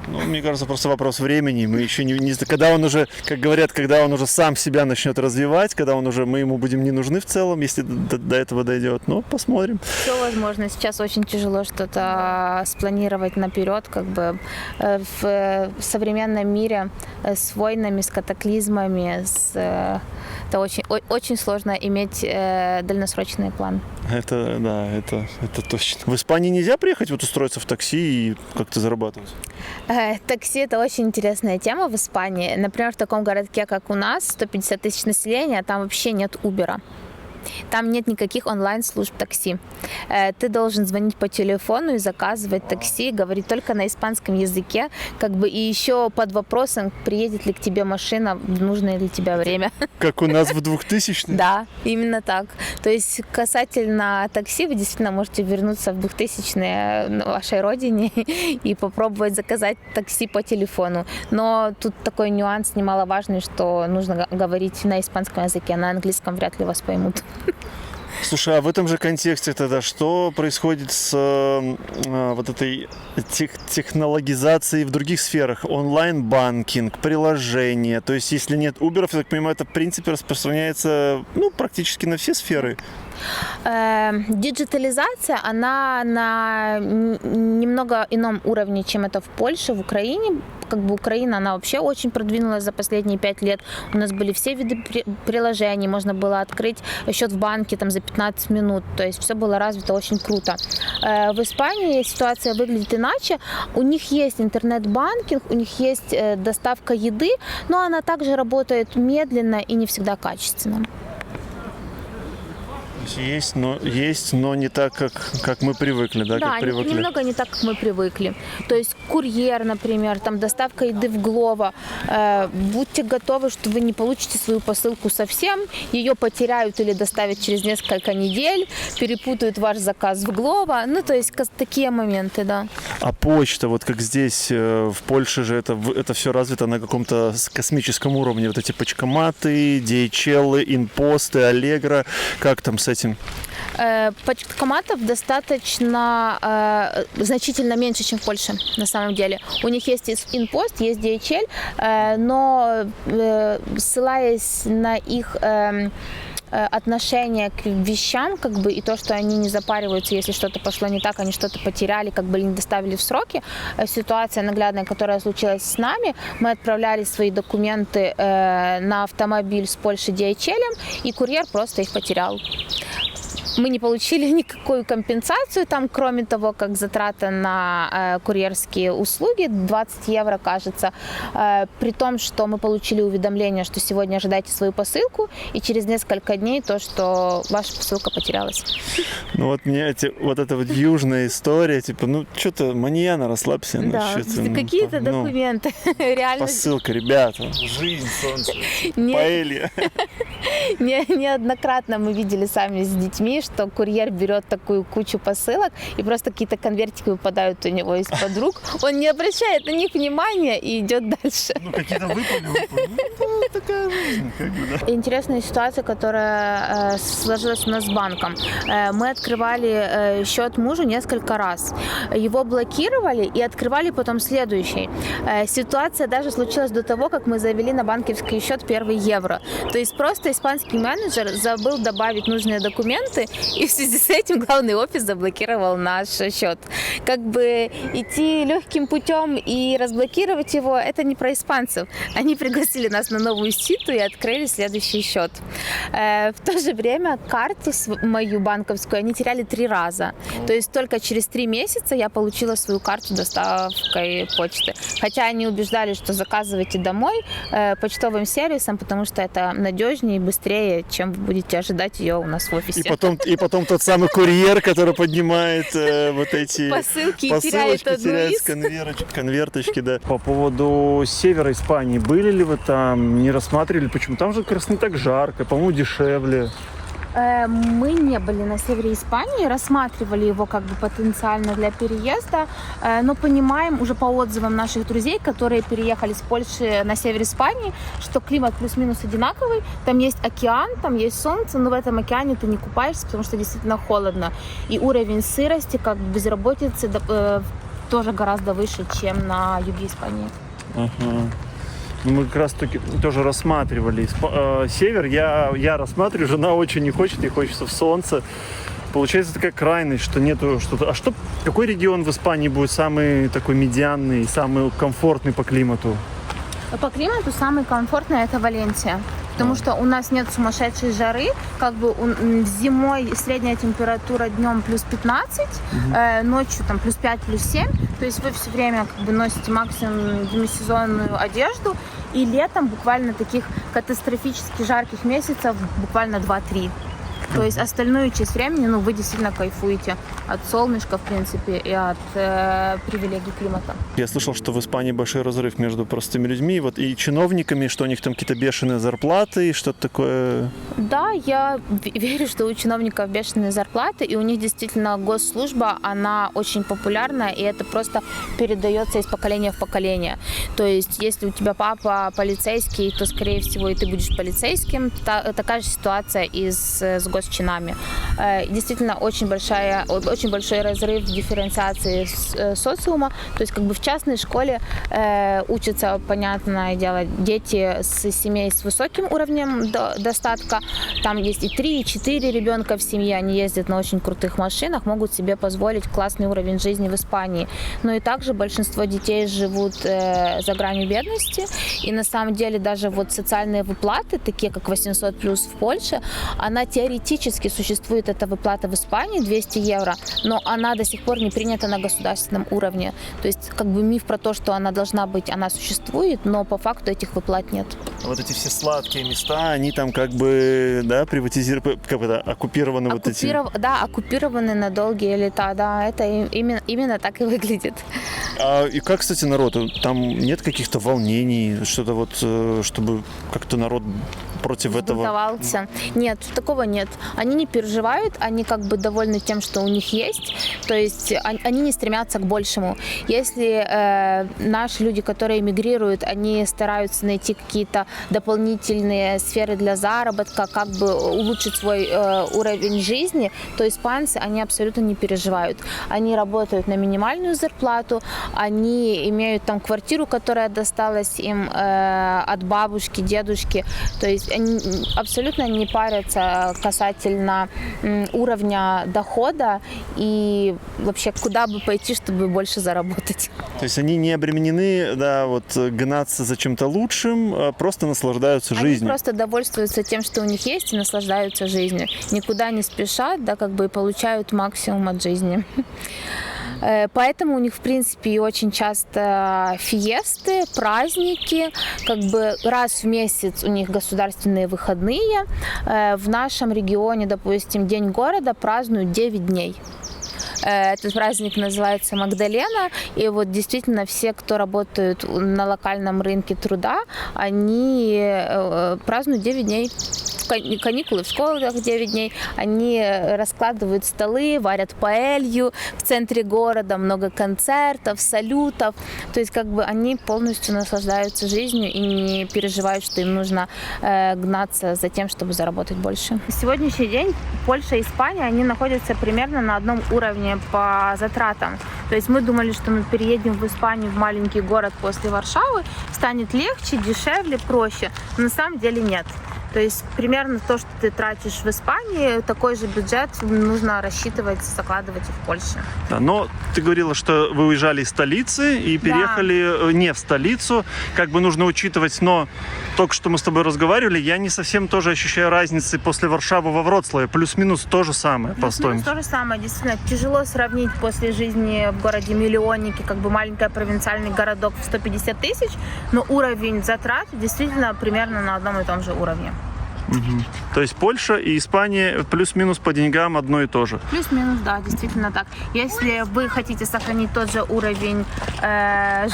Speaker 2: Мне кажется, просто вопрос времени. Мы еще не когда он уже, как говорят, когда он уже сам себя начнет развивать, когда мы ему будем не нужны в целом, если до этого дойдет. Но посмотрим.
Speaker 1: Все возможно. Сейчас очень тяжело что-то спланировать наперед, как бы в современном мире с войнами, с катаклизмами, это очень сложно иметь дальносрочный план.
Speaker 2: Это точно. В Испании нельзя приехать устроиться в такси и как-то зарабатывать?
Speaker 1: Такси – это очень интересная тема в Испании. Например, в таком городке, как у нас, 150 тысяч населения, там вообще нет Uber. Там нет никаких онлайн-служб такси. Ты должен звонить по телефону и заказывать такси, говорить только на испанском языке, и еще под вопросом, приедет ли к тебе машина в нужное для тебя время.
Speaker 2: Как у нас в 2000-х?
Speaker 1: Да, именно так. То есть касательно такси, вы действительно можете вернуться в 2000-е на вашей родине и попробовать заказать такси по телефону. Но тут такой нюанс немаловажный, что нужно говорить на испанском языке, на английском вряд ли вас поймут.
Speaker 2: Слушай, а в этом же контексте тогда что происходит с вот этой технологизацией в других сферах? Онлайн-банкинг, приложения. То есть, если нет Uber, я так понимаю, это в принципе распространяется практически на все сферы.
Speaker 1: Диджитализация, она на немного ином уровне, чем это в Польше, в Украине. Украина, она вообще очень продвинулась за последние 5 лет. У нас были все виды приложений, можно было открыть счет в банке за 15 минут. То есть все было развито очень круто. В Испании ситуация выглядит иначе. У них есть интернет-банкинг, у них есть доставка еды, но она также работает медленно и не всегда качественно.
Speaker 2: Есть, но не так, как мы привыкли, да?
Speaker 1: Да, немного не так, как мы привыкли. То есть курьер, например, доставка еды в Глово. Будьте готовы, что вы не получите свою посылку совсем, ее потеряют или доставят через несколько недель, перепутают ваш заказ в Глово. То есть такие моменты, да.
Speaker 2: А почта, вот как здесь, в Польше же это все развито на каком-то космическом уровне. Вот эти почкоматы, DHL, Инпосты, Allegro. Как там с этим?
Speaker 1: Почтоматов достаточно значительно меньше, чем в Польше, на самом деле. У них есть Инпост, есть DHL, но ссылаясь на их отношение к вещам, как бы, и то, что они не запариваются, если что-то пошло не так, они что-то потеряли, как бы, или не доставили в сроки. Ситуация наглядная, которая случилась с нами, мы отправляли свои документы на автомобиль с Польши DHL, и курьер просто их потерял. Мы не получили никакую компенсацию там, кроме того, как затраты на курьерские услуги, 20 евро, кажется, при том, что мы получили уведомление, что сегодня ожидайте свою посылку, и через несколько дней то, что ваша посылка потерялась.
Speaker 2: Ну вот мне вот эта вот южная история, типа, ну что-то, маньяна, расслабься. Ну,
Speaker 1: Да, какие-то документы. Реально.
Speaker 2: Посылка, ребята, жизнь, солнце, паэлья.
Speaker 1: Неоднократно мы видели сами с детьми, что курьер берет такую кучу посылок, и просто какие-то конвертики выпадают у него из-под рук. Он не обращает на них внимания и идет дальше.
Speaker 2: Ну, какие-то выпали. Ну, такая жизнь, как бы, да.
Speaker 1: Интересная ситуация, которая сложилась у нас с банком. Мы открывали счет мужу несколько раз. Его блокировали и открывали потом следующий. Ситуация даже случилась до того, как мы завели на банковский счет первый евро. То есть просто испанский менеджер забыл добавить нужные документы, и в связи с этим главный офис заблокировал наш счет. Как бы идти легким путем и разблокировать его, это не про испанцев. Они пригласили нас на новую ситу и открыли следующий счет. В то же время карту мою банковскую они теряли 3 раза. То есть только через 3 месяца я получила свою карту доставкой почты. Хотя они убеждали, что заказывайте домой почтовым сервисом, потому что это надежнее и быстрее, чем вы будете ожидать ее у нас в офисе.
Speaker 2: И потом тот самый курьер, который поднимает вот эти
Speaker 1: посылки
Speaker 2: посылочки, теряет конверточки, да. По поводу севера Испании, были ли вы там, не рассматривали, почему? Там же как раз не так жарко, по-моему, дешевле.
Speaker 1: Мы не были на севере Испании, рассматривали его как бы потенциально для переезда, но понимаем уже по отзывам наших друзей, которые переехали с Польши на север Испании, что климат плюс-минус одинаковый, там есть океан, там есть солнце, но в этом океане ты не купаешься, потому что действительно холодно. И уровень сырости, как бы безработицы тоже гораздо выше, чем на юге Испании.
Speaker 2: Ага. Ну, мы как раз таки тоже рассматривали север. Я рассматриваю, жена очень не хочет, ей хочется в солнце. Получается такая крайность, что нету что-то. А какой регион в Испании будет самый такой медианный, самый комфортный по климату?
Speaker 1: По климату самый комфортный — это Валенсия. Потому что у нас нет сумасшедшей жары, как бы зимой средняя температура днем плюс 15, ночью там плюс 5, плюс 7. То есть вы все время как бы носите максимум демисезонную одежду. И летом буквально таких катастрофически жарких месяцев буквально 2-3. То есть остальную часть времени, вы действительно кайфуете от солнышка, в принципе, и от привилегий климата.
Speaker 2: Я слышал, что в Испании большой разрыв между простыми людьми и чиновниками, что у них там какие-то бешеные зарплаты и что-то такое.
Speaker 1: Да, я верю, что у чиновников бешеные зарплаты, и у них действительно госслужба, она очень популярна, и это просто передается из поколения в поколение. То есть, если у тебя папа полицейский, то, скорее всего, и ты будешь полицейским. Такая же ситуация и с госчинами. Действительно, очень большой разрыв в дифференциации социума. То есть, как бы в частной школе учатся, понятное дело, дети с семей с высоким уровнем достатка. Там есть и 3, и 4 ребенка в семье. Они ездят на очень крутых машинах, могут себе позволить классный уровень жизни в Испании. Но и также большинство детей живут за гранью бедности. И на самом деле даже вот социальные выплаты, такие как 800+ в Польше, она теоретически существует, эта выплата в Испании, 200 евро, но она до сих пор не принята на государственном уровне. То есть как бы миф про то, что она должна быть, она существует, но по факту этих выплат нет.
Speaker 2: Вот эти все сладкие места, они там как бы, да, приватизированы, как это, оккупированы вот эти...
Speaker 1: Да, оккупированы на долгие лета, да, это именно так и выглядит.
Speaker 2: И как, кстати, народ? Там нет каких-то волнений, что-то вот, чтобы как-то народ против этого?
Speaker 1: Взбунтовался. Нет, такого нет. Они не переживают, они как бы довольны тем, что у них есть. То есть они не стремятся к большему. Если наши люди, которые эмигрируют, они стараются найти какие-то дополнительные сферы для заработка, как бы улучшить свой уровень жизни, то испанцы, они абсолютно не переживают. Они работают на минимальную зарплату, они имеют там квартиру, которая досталась им от бабушки, дедушки. То есть они абсолютно не парятся касательно уровня дохода и вообще куда бы пойти, чтобы больше заработать.
Speaker 2: То есть они не обременены, да, вот гнаться за чем-то лучшим, а просто наслаждаются жизнью.
Speaker 1: Они просто довольствуются тем, что у них есть, и наслаждаются жизнью. Никуда не спешат, да, как бы и получают максимум от жизни. Поэтому у них, в принципе, и очень часто фиесты, праздники, как бы раз в месяц у них государственные выходные. В нашем регионе, допустим, День города празднуют 9 дней. Этот праздник называется Магдалена, и вот действительно все, кто работают на локальном рынке труда, они празднуют 9 дней. Каникулы в школах 9 дней, они раскладывают столы, варят паэлью в центре города, много концертов, салютов. То есть как бы они полностью наслаждаются жизнью и не переживают, что им нужно гнаться за тем, чтобы заработать больше. На сегодняшний день Польша и Испания, они находятся примерно на одном уровне по затратам. То есть мы думали, что мы переедем в Испанию, в маленький город после Варшавы, станет легче, дешевле, проще. Но на самом деле нет. То есть примерно то, что ты тратишь в Испании, такой же бюджет нужно рассчитывать, закладывать и в Польше.
Speaker 2: Да, но ты говорила, что вы уезжали из столицы и переехали не в столицу. Как бы нужно учитывать, но только что мы с тобой разговаривали, я не совсем тоже ощущаю разницы после Варшавы во Вроцлаве. Плюс-минус то же самое по стоимости.
Speaker 1: То же самое. Действительно, тяжело сравнить после жизни в городе-миллионнике, как бы маленький провинциальный городок в 150 тысяч, но уровень затрат действительно примерно на одном и том же уровне.
Speaker 2: Угу. То есть Польша и Испания плюс-минус по деньгам одно и то же?
Speaker 1: Плюс-минус, да, действительно так. Если вы хотите сохранить тот же уровень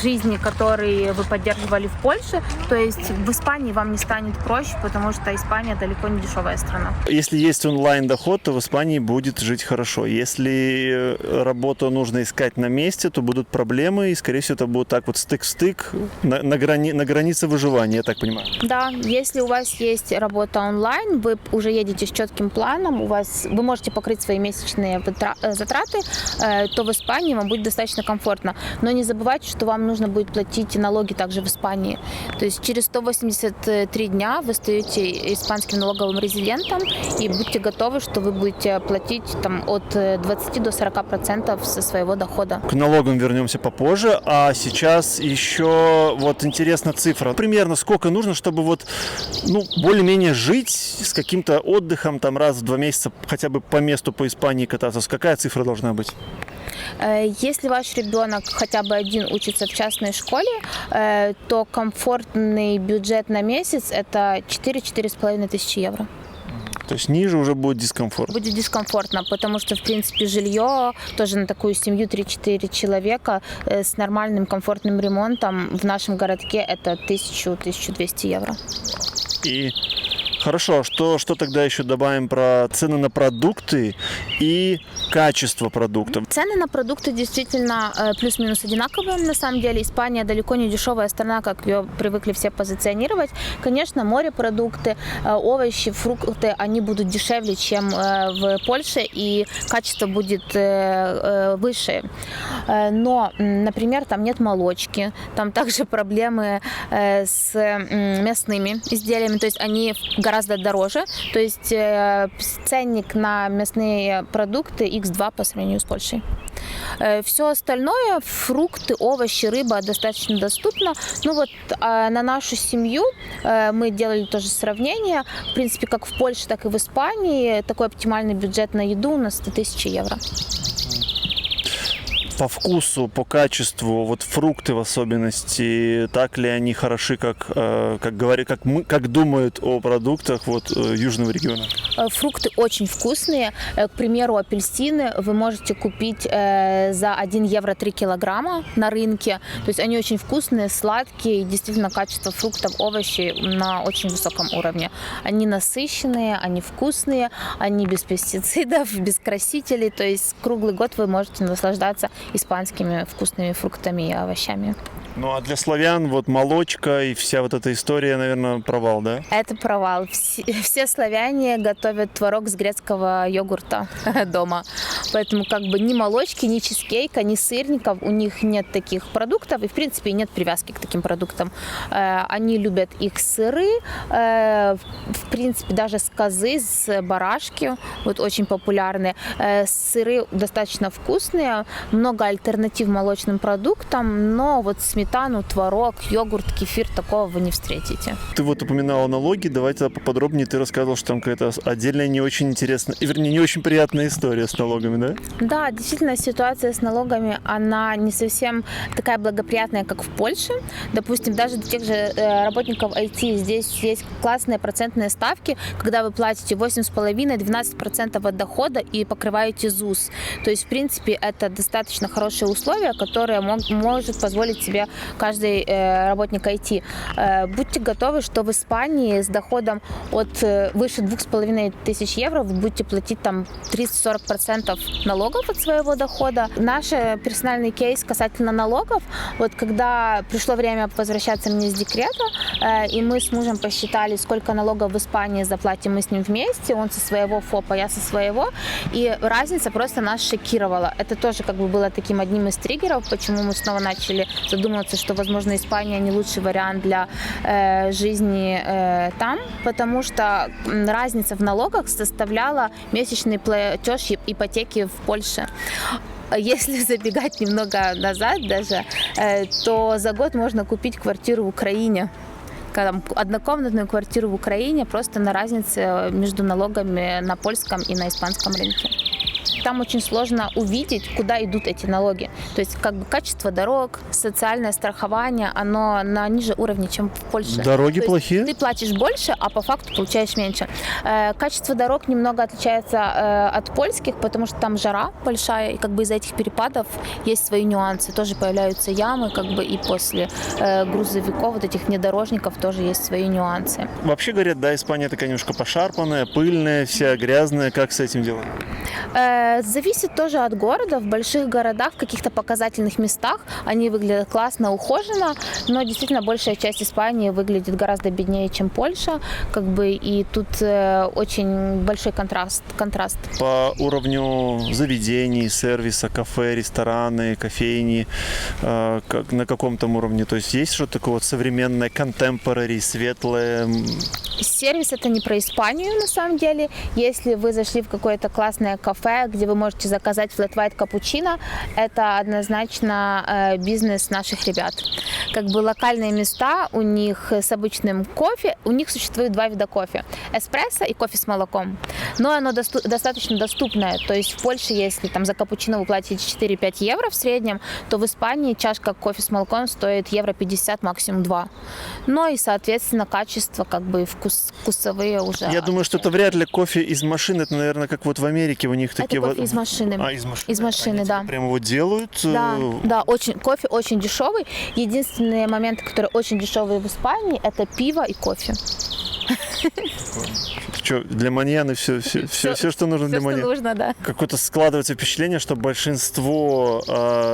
Speaker 1: жизни, который вы поддерживали в Польше, то есть в Испании вам не станет проще, потому что Испания далеко не дешевая страна.
Speaker 2: Если есть онлайн-доход, то в Испании будет жить хорошо. Если работу нужно искать на месте, то будут проблемы, и, скорее всего, это будет так вот стык в стык на границе выживания, я так понимаю.
Speaker 1: Да, если у вас есть работа онлайн, вы уже едете с четким планом, вы можете покрыть свои месячные затраты, то в Испании вам будет достаточно комфортно. Но не забывайте, что вам нужно будет платить налоги также в Испании. То есть через 183 дня вы стаете испанским налоговым резидентом, и будьте готовы, что вы будете платить там, от 20 до 40% со своего дохода.
Speaker 2: К налогам вернемся попозже, а сейчас еще вот интересна цифра. Примерно сколько нужно, чтобы вот, более-менее жить с каким-то отдыхом, там раз в 2 месяца хотя бы по месту, по Испании кататься. Какая цифра должна быть?
Speaker 1: Если ваш ребенок хотя бы один учится в частной школе, то комфортный бюджет на месяц – это 4-4,5 тысячи евро.
Speaker 2: То есть ниже уже будет дискомфорт?
Speaker 1: Будет дискомфортно, потому что, в принципе, жилье тоже на такую семью 3-4 человека с нормальным комфортным ремонтом в нашем городке – это 1000-1200 евро.
Speaker 2: И хорошо, что тогда еще добавим про цены на продукты и качество продуктов?
Speaker 1: Цены на продукты действительно плюс-минус одинаковые. На самом деле Испания далеко не дешевая страна, как ее привыкли все позиционировать. Конечно, морепродукты, овощи, фрукты, они будут дешевле, чем в Польше, и качество будет выше. Но, например, там нет молочки, там также проблемы с мясными изделиями, то есть они гораздо дороже. То есть ценник на мясные продукты x2 по сравнению с Польшей. Все остальное, фрукты, овощи, рыба достаточно доступно. На нашу семью мы делали тоже сравнение. В принципе, как в Польше, так и в Испании. Такой оптимальный бюджет на еду у нас 100 000 евро.
Speaker 2: По вкусу, по качеству, вот фрукты в особенности, так ли они хороши, как думают о продуктах вот южного региона?
Speaker 1: Фрукты очень вкусные. К примеру, апельсины вы можете купить за 1 евро 3 килограмма на рынке. То есть они очень вкусные, сладкие, и действительно качество фруктов, овощей на очень высоком уровне. Они насыщенные, они вкусные, они без пестицидов, без красителей. То есть круглый год вы можете наслаждаться испанскими вкусными фруктами и овощами.
Speaker 2: Ну а для славян вот молочка и вся вот эта история, наверное, провал, да?
Speaker 1: Это провал. Все славяне готовят творог с грецкого йогурта дома. Поэтому как бы ни молочки, ни чизкейка, ни сырников, у них нет таких продуктов. И в принципе нет привязки к таким продуктам. Они любят их сыры, в принципе даже с козы, с барашки, вот очень популярные. Сыры достаточно вкусные, много альтернатив молочным продуктам, но вот сметану, творог, йогурт, кефир, такого вы не встретите.
Speaker 2: Ты вот упоминала налоги, давайте поподробнее. Ты рассказывал, что там какая-то отдельная не очень интересная, вернее, не очень приятная история с налогами, да?
Speaker 1: Да, действительно, ситуация с налогами, она не совсем такая благоприятная, как в Польше. Допустим, даже для тех же работников IT здесь есть классные процентные ставки, когда вы платите 8,5-12% от дохода и покрываете ЗУС. То есть, в принципе, это достаточно хорошие условия, которые может позволить себе каждый работник IT. Будьте готовы, что в Испании с доходом от выше 2500 евро вы будете платить там 30-40% налогов от своего дохода. Наш персональный кейс касательно налогов, вот когда пришло время возвращаться мне с декрета, и мы с мужем посчитали, сколько налогов в Испании заплатим мы с ним вместе, он со своего ФОПа, я со своего, и разница просто нас шокировала. Это тоже как бы было таким одним из триггеров, почему мы снова начали задумываться, что, возможно, Испания не лучший вариант для жизни там, потому что разница в налогах составляла месячный платеж ипотеки в Польше. Если забегать немного назад даже, то за год можно купить квартиру в Украине. Однокомнатную квартиру в Украине просто на разнице между налогами на польском и на испанском рынке. Там очень сложно увидеть, куда идут эти налоги. То есть как бы качество дорог, социальное страхование, оно на ниже уровне, чем в Польше.
Speaker 2: Дороги плохие?
Speaker 1: Ты платишь больше, а по факту получаешь меньше. Качество дорог немного отличается от польских, потому что там жара большая, и как бы из-за этих перепадов есть свои нюансы. Тоже появляются ямы, как бы и после грузовиков, вот этих внедорожников тоже есть свои нюансы.
Speaker 2: Вообще говорят, да, Испания такая немножко пошарпанная, пыльная, вся грязная. Как с этим делом?
Speaker 1: Зависит тоже от города. В больших городах, в каких-то показательных местах они выглядят классно, ухоженно, но действительно большая часть Испании выглядит гораздо беднее, чем Польша, как бы, и тут очень большой контраст.
Speaker 2: По уровню заведений, сервиса, кафе, рестораны, кофейни, на каком там уровне? То есть есть что-то такое вот современное, contemporary, светлое?
Speaker 1: Сервис — это не про Испанию на самом деле. Если вы зашли в какое-то классное кафе, где вы можете заказать flat white капучино, это однозначно бизнес наших ребят. Как бы локальные места у них с обычным кофе, у них существует 2 вида кофе: эспрессо и кофе с молоком. Но оно достаточно доступное. То есть в Польше, если там за капучино вы платите 4-5 евро в среднем, то в Испании чашка кофе с молоком стоит евро 50, максимум 2. Но и, соответственно, качество, как бы вкусовые уже.
Speaker 2: Я думаю, что это вряд ли кофе из машины. Это, наверное, как вот в Америке у них такие
Speaker 1: это кофе из машины.
Speaker 2: Из машины.
Speaker 1: Из машины, да.
Speaker 2: Прямо его делают?
Speaker 1: Да, кофе очень дешевый. Единственные моменты, которые очень дешевые в Испании, это пиво и кофе.
Speaker 2: Что, для маньяны все, что нужно для маньяна.
Speaker 1: Что нужно, да.
Speaker 2: Какое-то складывается впечатление, что большинство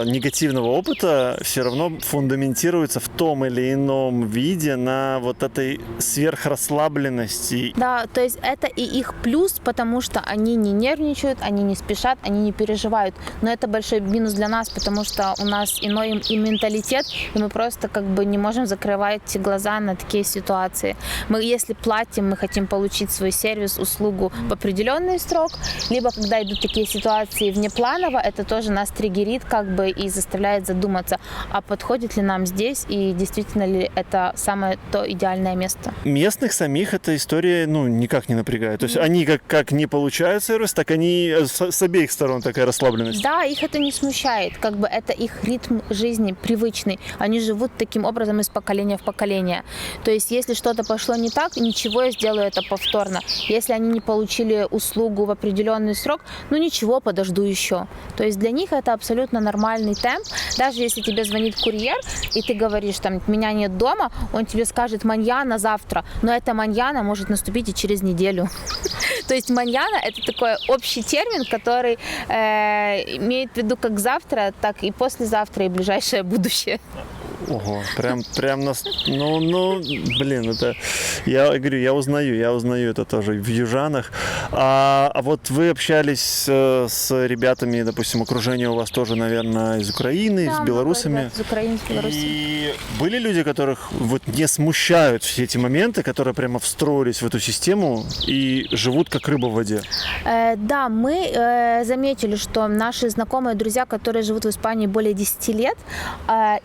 Speaker 2: негативного опыта все равно фундаментируется в том или ином виде на вот этой сверхрасслабленности.
Speaker 1: Да, то есть это и их плюс, потому что они не нервничают, они не спешат, они не переживают. Но это большой минус для нас, потому что у нас иной и менталитет, и мы просто как бы не можем закрывать глаза на такие ситуации. Мы, если платим, мы хотим получить свой сервис, услугу в определенный срок, либо когда идут такие ситуации внепланово, это тоже нас триггерит как бы и заставляет задуматься, а подходит ли нам здесь и действительно ли это самое то идеальное место.
Speaker 2: Местных самих эта история, ну, никак не напрягает. То есть они как не получают сервис, так они с обеих сторон такая расслабленность.
Speaker 1: Да, их это не смущает, как бы это их ритм жизни привычный. Они живут таким образом из поколения в поколение. То есть если что-то пошло не так, ничего, я сделаю это повторно. Если они не получили услугу в определенный срок, ну ничего, подожду еще. То есть для них это абсолютно нормальный темп. Даже если тебе звонит курьер, и ты говоришь, там, меня нет дома, он тебе скажет маньяна завтра, но эта маньяна может наступить и через неделю. То есть маньяна — это такой общий термин, который имеет в виду как завтра, так и послезавтра, и ближайшее будущее.
Speaker 2: Ого, прям нас, ну, блин, это, я говорю, я узнаю это тоже в южанах. А вот вы общались с ребятами, допустим, окружение у вас тоже, наверное, из Украины,
Speaker 1: Да,
Speaker 2: с белорусами.
Speaker 1: много ребят из Украины, с Беларуси.
Speaker 2: И были люди, которых вот не смущают все эти моменты, которые прямо встроились в эту систему и живут как рыба в воде?
Speaker 1: Да, мы заметили, что наши знакомые, друзья, которые живут в Испании более 10 лет,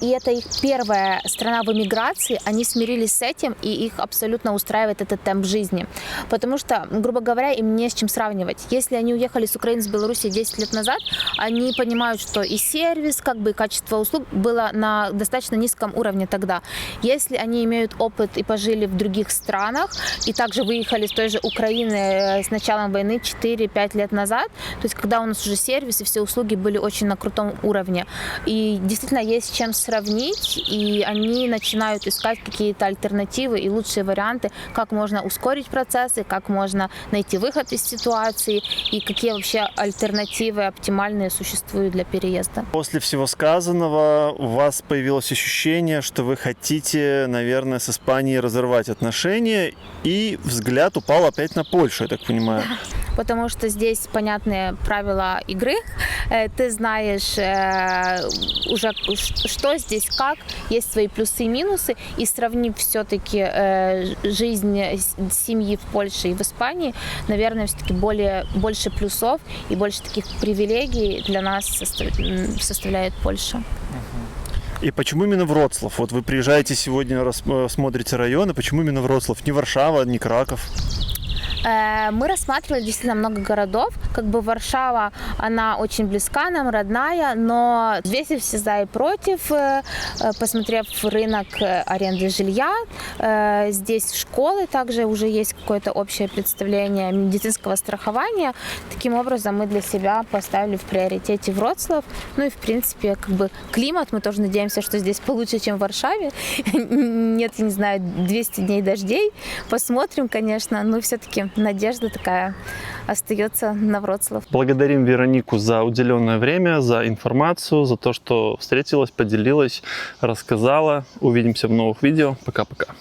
Speaker 1: и это их первая страна в эмиграции, они смирились с этим, и их абсолютно устраивает этот темп жизни. Потому что, грубо говоря, им не с чем сравнивать. Если они уехали с Украины, с Беларуси 10 лет назад, они понимают, что и сервис, как бы и качество услуг было на достаточно низком уровне тогда. Если они имеют опыт и пожили в других странах, и также выехали с той же Украины с началом войны 4-5 лет назад, то есть когда у нас уже сервис и все услуги были очень на крутом уровне. И действительно есть с чем сравнить, и они начинают искать какие-то альтернативы и лучшие варианты, как можно ускорить процессы, как можно найти выход из ситуации и какие вообще альтернативы оптимальные существуют для переезда.
Speaker 2: После всего сказанного у вас появилось ощущение, что вы хотите, наверное, с Испанией разорвать отношения, и взгляд упал опять на Польшу, я так понимаю.
Speaker 1: Потому что здесь понятные правила игры, ты знаешь уже, что здесь как, есть свои плюсы и минусы, и сравнив все-таки жизнь семьи в Польше и в Испании, наверное, все-таки больше плюсов и больше таких привилегий для нас составляет Польша.
Speaker 2: И почему именно Вроцлав? Вот вы приезжаете сегодня, смотрите районы, почему именно Вроцлав? Не Варшава, не Краков?
Speaker 1: Мы рассматривали действительно много городов. Как бы Варшава, она очень близка нам, родная, но взвесив все за и против, посмотрев рынок аренды жилья, здесь школы также уже есть какое-то общее представление медицинского страхования. Таким образом, мы для себя поставили в приоритете Вроцлав. Ну и, в принципе, как бы климат, мы тоже надеемся, что здесь получше, чем в Варшаве. Нет, я не знаю, 200 дней дождей. Посмотрим, конечно, но все-таки надежда такая остается на Вроцлав.
Speaker 2: Благодарим Веронику за уделенное время, за информацию, за то, что встретилась, поделилась, рассказала. Увидимся в новых видео. Пока-пока.